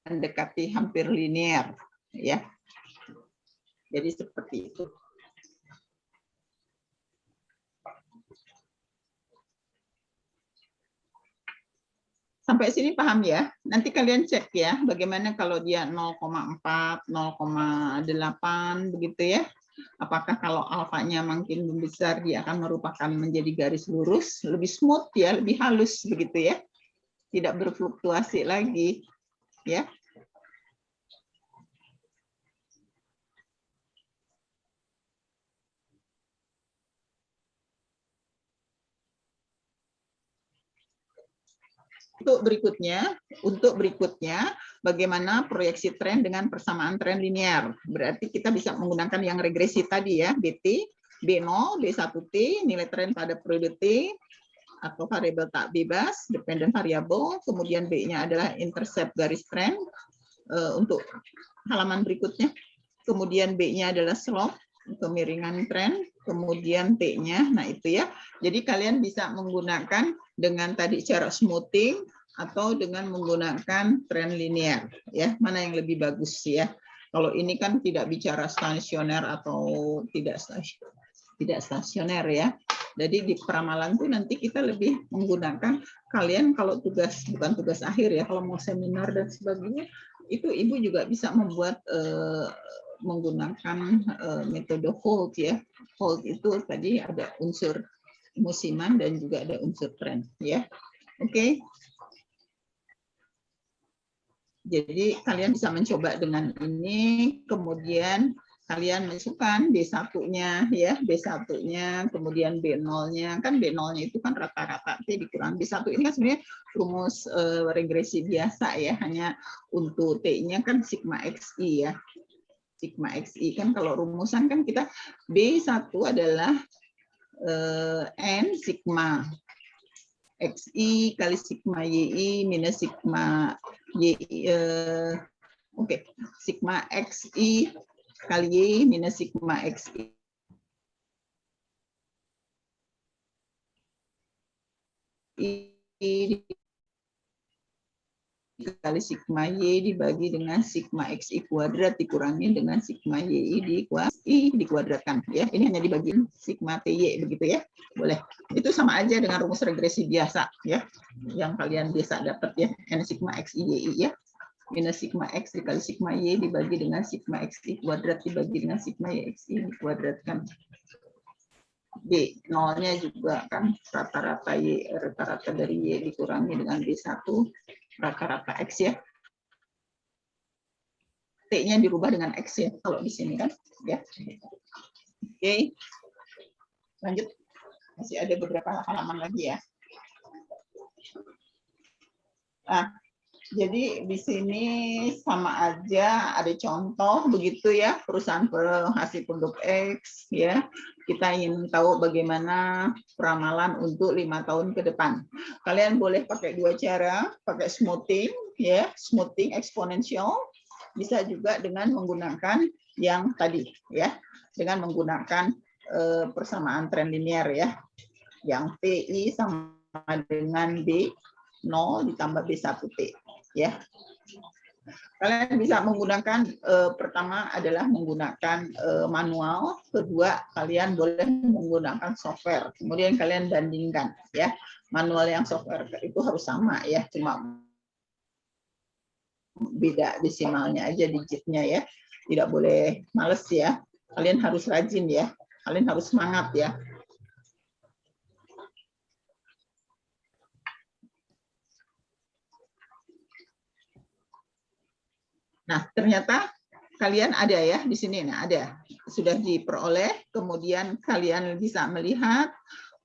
mendekati hampir linear ya. Jadi seperti itu. Sampai sini paham ya? Nanti kalian cek ya, bagaimana kalau dia 0,4, 0,8 begitu ya. Apakah kalau alfanya makin membesar dia akan merupakan menjadi garis lurus, lebih smooth ya, lebih halus begitu ya. Tidak berfluktuasi lagi ya. Untuk berikutnya, bagaimana proyeksi tren dengan persamaan tren linear. Berarti kita bisa menggunakan yang regresi tadi ya, BT, B0, B1T, nilai tren pada periode T, atau variabel tak bebas, dependent variable, kemudian B-nya adalah intercept garis tren, untuk halaman berikutnya. Kemudian B-nya adalah slope, kemiringan tren, kemudian T-nya, nah itu ya. Jadi kalian bisa menggunakan dengan tadi cara smoothing atau dengan menggunakan tren linear ya. Mana yang lebih bagus ya? Kalau ini kan tidak bicara stasioner atau tidak stasioner ya. Jadi di peramalan tuh nanti kita lebih menggunakan kalian kalau tugas bukan tugas akhir ya, kalau mau seminar dan sebagainya itu Ibu juga bisa membuat menggunakan metode Holt ya. Holt itu tadi ada unsur musiman dan juga ada unsur tren ya. Oke. Jadi kalian bisa mencoba dengan ini, kemudian kalian masukkan B1-nya ya, B1-nya, kemudian B0-nya, kan B0-nya itu kan rata-rata T dikurang B1 ini kan sebenarnya rumus regresi biasa ya, hanya untuk T-nya kan sigma XI ya. Sigma XI kan kalau rumusan kan kita B1 adalah N sigma XI kali sigma YI minus sigma YI, oke, sigma XI kali Y minus sigma XI. Kali sigma Y dibagi dengan sigma XI kuadrat dikurangi dengan sigma YI dikuadratkan ya. Ini hanya dibagi sigma TY begitu ya. Boleh. Itu sama aja dengan rumus regresi biasa ya. Yang kalian biasa dapat ya. N sigma XI YI ya. Minus sigma X dikali sigma Y dibagi dengan sigma XI kuadrat dibagi dengan sigma YXI dikuadratkan. B0-nya juga kan rata-rata Y, rata-rata dari Y dikurangi dengan B1 rata-rata X ya. T-nya dirubah dengan X ya, kalau di sini kan. Ya. Oke. Lanjut. Masih ada beberapa halaman lagi ya. Nah, Jadi di sini sama aja ada contoh begitu ya, perusahaan penghasil produk X ya. Kita ingin tahu bagaimana peramalan untuk 5 tahun ke depan. Kalian boleh pakai dua cara, pakai smoothing ya, smoothing eksponensial, bisa juga dengan menggunakan yang tadi ya, dengan menggunakan persamaan tren linear ya. Yang TI sama dengan B0 ditambah B1T ya. Kalian bisa menggunakan pertama adalah menggunakan manual, kedua kalian boleh menggunakan software. Kemudian kalian bandingkan ya. Manual yang software itu harus sama ya, cuma beda desimalnya aja, digitnya ya. Tidak boleh males ya. Kalian harus rajin ya. Kalian harus semangat ya. Nah, ternyata kalian ada ya di sini. Nah, ada. Sudah diperoleh, kemudian kalian bisa melihat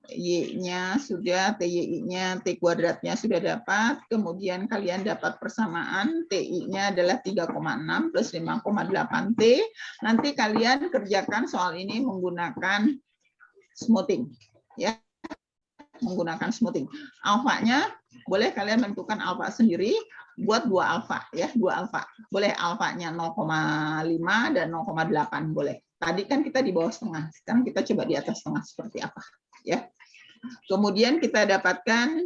Y-nya sudah, TYI-nya, T kuadratnya sudah dapat, kemudian kalian dapat persamaan, TI-nya adalah 3,6 plus 5,8 T. Nanti kalian kerjakan soal ini menggunakan smoothing. Ya, menggunakan smoothing. Alfanya boleh kalian menentukan alfa sendiri, buat 2 alfa ya, 2 alfa. Boleh alfanya 0,5 dan 0,8 boleh. Tadi kan kita di bawah setengah, sekarang kita coba di atas setengah seperti apa ya. Kemudian kita dapatkan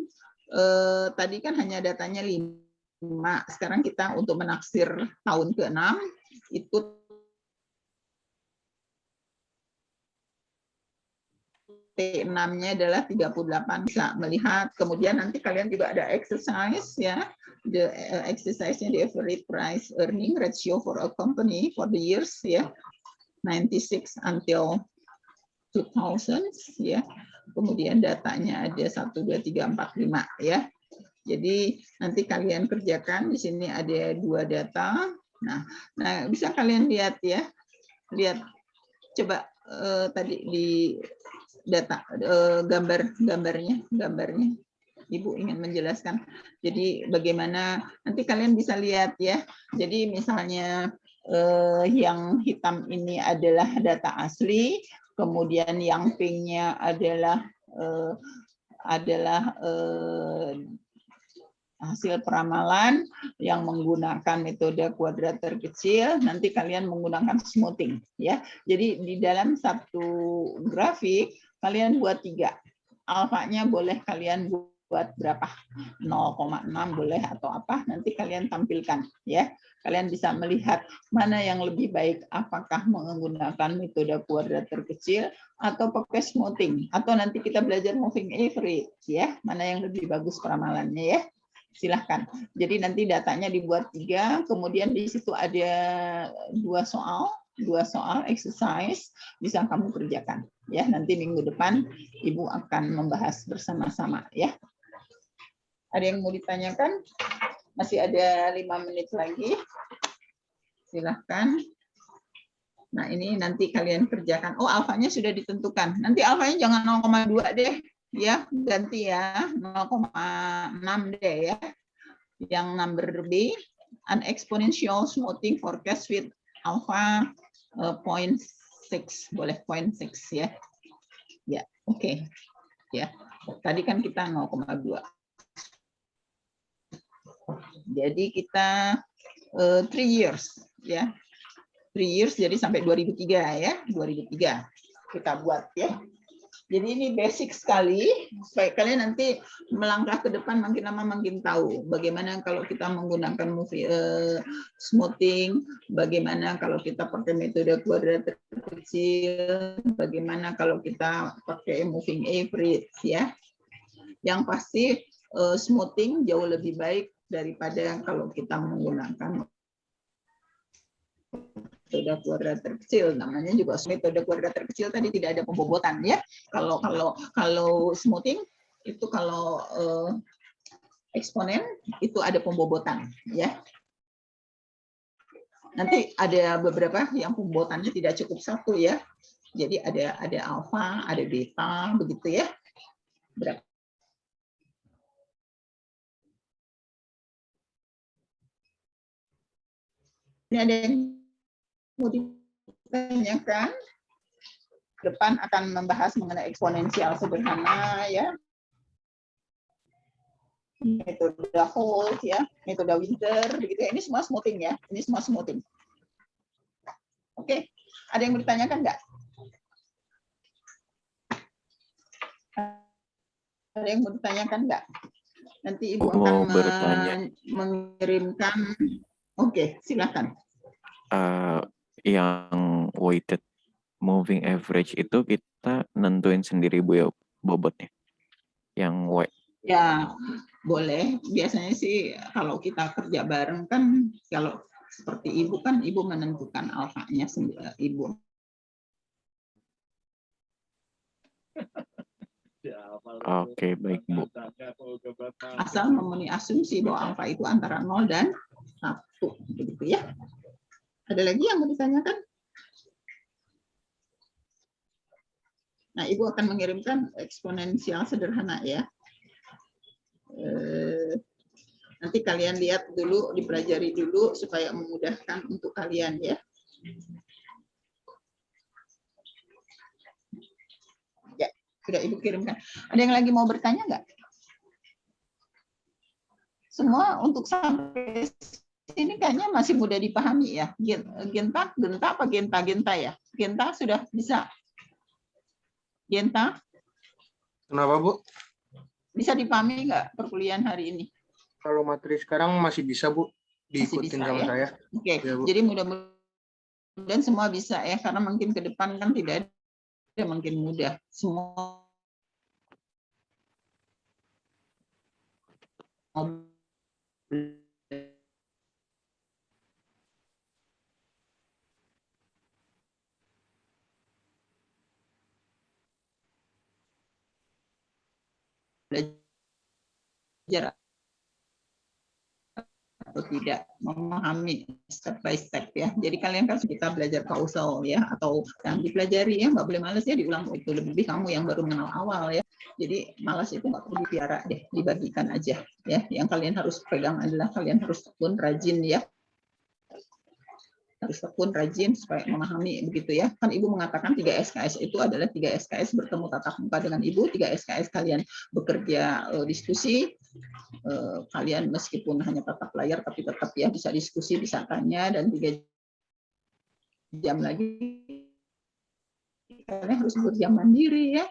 tadi kan hanya datanya 5. Sekarang kita untuk menaksir tahun ke-6 itu T6-nya adalah 38, bisa melihat. Kemudian nanti kalian juga ada exercise ya. The exercise-nya the average price earning ratio for a company for the years ya. 96 until 2000 ya. Kemudian datanya ada 1 2 3 4 5 ya. Jadi nanti kalian kerjakan, di sini ada 2 data. Nah, bisa kalian lihat ya. Lihat coba tadi di data gambarnya Ibu ingin menjelaskan. Jadi bagaimana nanti kalian bisa lihat ya. Jadi misalnya yang hitam ini adalah data asli, kemudian yang pinknya adalah hasil peramalan yang menggunakan metode kuadrat terkecil. Nanti kalian menggunakan smoothing ya. Jadi di dalam satu grafik kalian buat 3. Alfanya boleh kalian buat berapa? 0,6 boleh atau apa, nanti kalian tampilkan ya. Kalian bisa melihat mana yang lebih baik, apakah menggunakan metode kuadrat terkecil atau pakai smoothing, atau nanti kita belajar moving average ya, mana yang lebih bagus peramalannya ya. Silahkan. Jadi nanti datanya dibuat 3, kemudian di situ ada 2 soal exercise, bisa kamu kerjakan ya. Nanti minggu depan Ibu akan membahas bersama-sama ya. Ada yang mau ditanyakan? Masih ada 5 menit lagi. Silahkan. Nah, ini nanti kalian kerjakan. Oh, alfanya sudah ditentukan. Nanti alfanya jangan 0,2 deh. Ya, ganti ya. 0,6 deh ya. Yang number B, an exponential smoothing forecast with alpha 0.6. Boleh 0.6 ya. Ya, oke. Ya. Tadi kan kita 0,2. Jadi kita 3 years ya. 3 years jadi sampai 2003 ya. 2003 kita buat ya. Jadi ini basic sekali supaya kalian nanti melangkah ke depan makin lama makin tahu bagaimana kalau kita menggunakan smoothing, bagaimana kalau kita pakai metode kuadrat terkecil, bagaimana kalau kita pakai moving average ya. Yang pasti smoothing jauh lebih baik daripada kalau kita menggunakan metode kuadrat terkecil. Namanya juga metode kuadrat terkecil, tadi tidak ada pembobotan ya. Kalau smoothing itu kalau eksponen itu ada pembobotan ya. Nanti ada beberapa yang pembobotannya tidak cukup 1 ya. Jadi ada alfa, ada beta begitu ya. Berapa? Ini ada yang mau ditanyakan? Depan akan membahas mengenai eksponensial sederhana ya. Metode Holt ya, metode Winter begitu ya. Ini semua smoothing ya. Ini semua smoothing. Oke, ada yang mau ditanyakan nggak? Ada yang mau ditanyakan nggak? Nanti Ibu
Mau
akan
bertanya.
mengirimkan. Oke, silakan.
Yang weighted moving average itu kita nentuin sendiri Bu ya bobotnya. Yang weight.
Ya, boleh. Biasanya sih kalau kita kerja bareng kan, kalau seperti Ibu kan, Ibu menentukan alfanya sendiri, Ibu.
Oke, baik Bu.
Asal memenuhi asumsi bahwa alfa itu antara 0 dan 1. Begitu ya. Ada lagi yang mau ditanyakan? Nah, Ibu akan mengirimkan eksponensial sederhana ya. Nanti kalian lihat dulu, dipelajari dulu supaya memudahkan untuk kalian ya. Ya, sudah Ibu kirimkan. Ada yang lagi mau bertanya nggak? Semua untuk sampai sini kayaknya masih mudah dipahami ya. Genta apa genta ya? Genta sudah bisa. Genta?
Kenapa, Bu?
Bisa dipahami nggak perkuliahan hari ini?
Kalau materi sekarang masih bisa, Bu,
Masih
diikutin
bisa,
sama
ya?
saya.
Oke,
Ya, Bu.
jadi mudah-mudahan semua bisa ya, karena mungkin ke depan kan tidak ada mungkin mudah. Semua belajar atau tidak memahami step by step ya. Jadi kalian kan kita belajar kausal ya, atau yang dipelajari ya, nggak boleh males ya diulang itu, lebih kamu yang baru mengenal awal ya. Jadi malas itu nggak perlu dipiara deh, dibagikan aja ya. Yang kalian harus pegang adalah kalian harus tekun rajin ya. Harus tekun rajin supaya memahami begitu ya. Kan Ibu mengatakan 3 SKS itu adalah 3 SKS bertemu tatap muka dengan Ibu, 3 SKS kalian bekerja diskusi, kalian meskipun hanya tatap layar tapi tetap ya bisa diskusi, bisa tanya, dan 3 jam lagi kalian harus bekerja mandiri ya.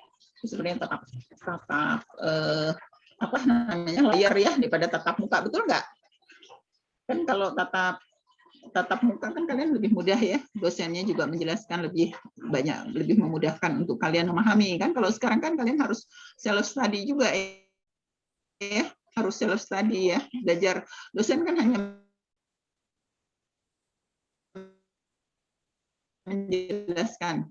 Sebenarnya tatap apa namanya layar ya daripada tatap muka, betul nggak? Kan kalau tatap muka kan kalian lebih mudah ya, dosennya juga menjelaskan lebih banyak, lebih memudahkan untuk kalian memahami kan. Kalau sekarang kan kalian harus self study juga ya, harus self study ya, belajar. Dosen kan hanya menjelaskan,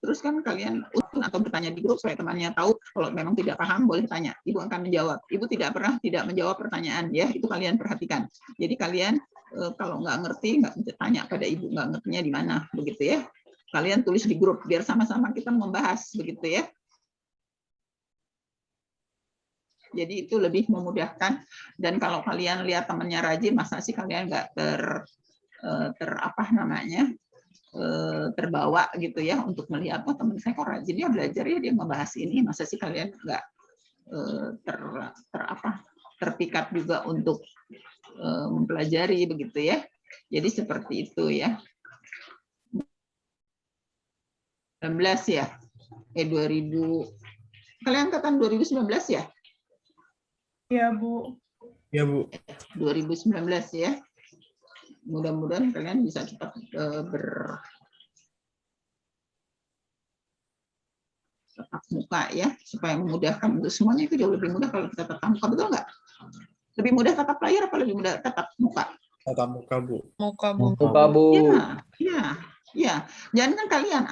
terus kan kalian atau bertanya di grup supaya temannya tahu. Kalau memang tidak paham boleh tanya, Ibu akan menjawab. Ibu tidak pernah tidak menjawab pertanyaan ya, itu kalian perhatikan. Jadi kalian kalau nggak ngerti nggak bisa tanya pada Ibu, nggak ngertinya di mana begitu ya. Kalian tulis di grup biar sama-sama kita membahas begitu ya. Jadi itu lebih memudahkan, dan kalau kalian lihat temannya rajin, masa sih kalian nggak apa namanya terbawa gitu ya untuk melihat, oh teman saya kok rajin ya belajar ya, dia membahas ini, masa sih kalian nggak terpikat juga untuk mempelajari begitu ya. Jadi seperti itu ya. 19 ya, 2000, kalian angkatan 2019 ya?
Iya, Bu.
Ya, Bu.
2019 ya. Mudah-mudahan kalian bisa cepat tatap muka ya, supaya memudahkan untuk semuanya. Itu jauh lebih mudah kalau kita tatap muka, betul nggak? Lebih mudah tatap layar apa lebih mudah tatap muka?
Tatap muka, Bu.
Muka, Bu.
Muka, Bu.
Ya. Jangan kan kalian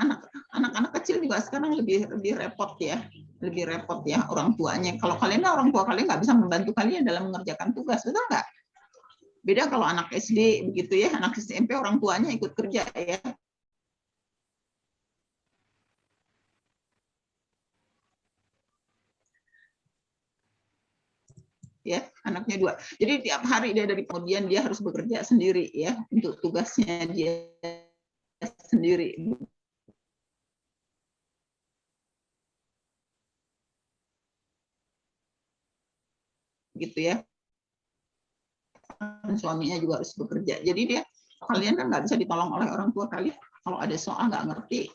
anak-anak kecil juga sekarang lebih repot ya, lebih repot ya orang tuanya. Kalau kalian orang tua kalian nggak bisa membantu kalian dalam mengerjakan tugas, betul nggak? Beda kalau anak SD begitu ya, anak SMP orang tuanya ikut kerja ya. Ya, anaknya 2. Jadi tiap hari dia dari kemudian dia harus bekerja sendiri ya untuk tugasnya dia sendiri. Gitu ya. Suaminya juga harus bekerja. Jadi dia kalian kan nggak bisa ditolong oleh orang tua kalian. Kalau ada soal nggak ngerti,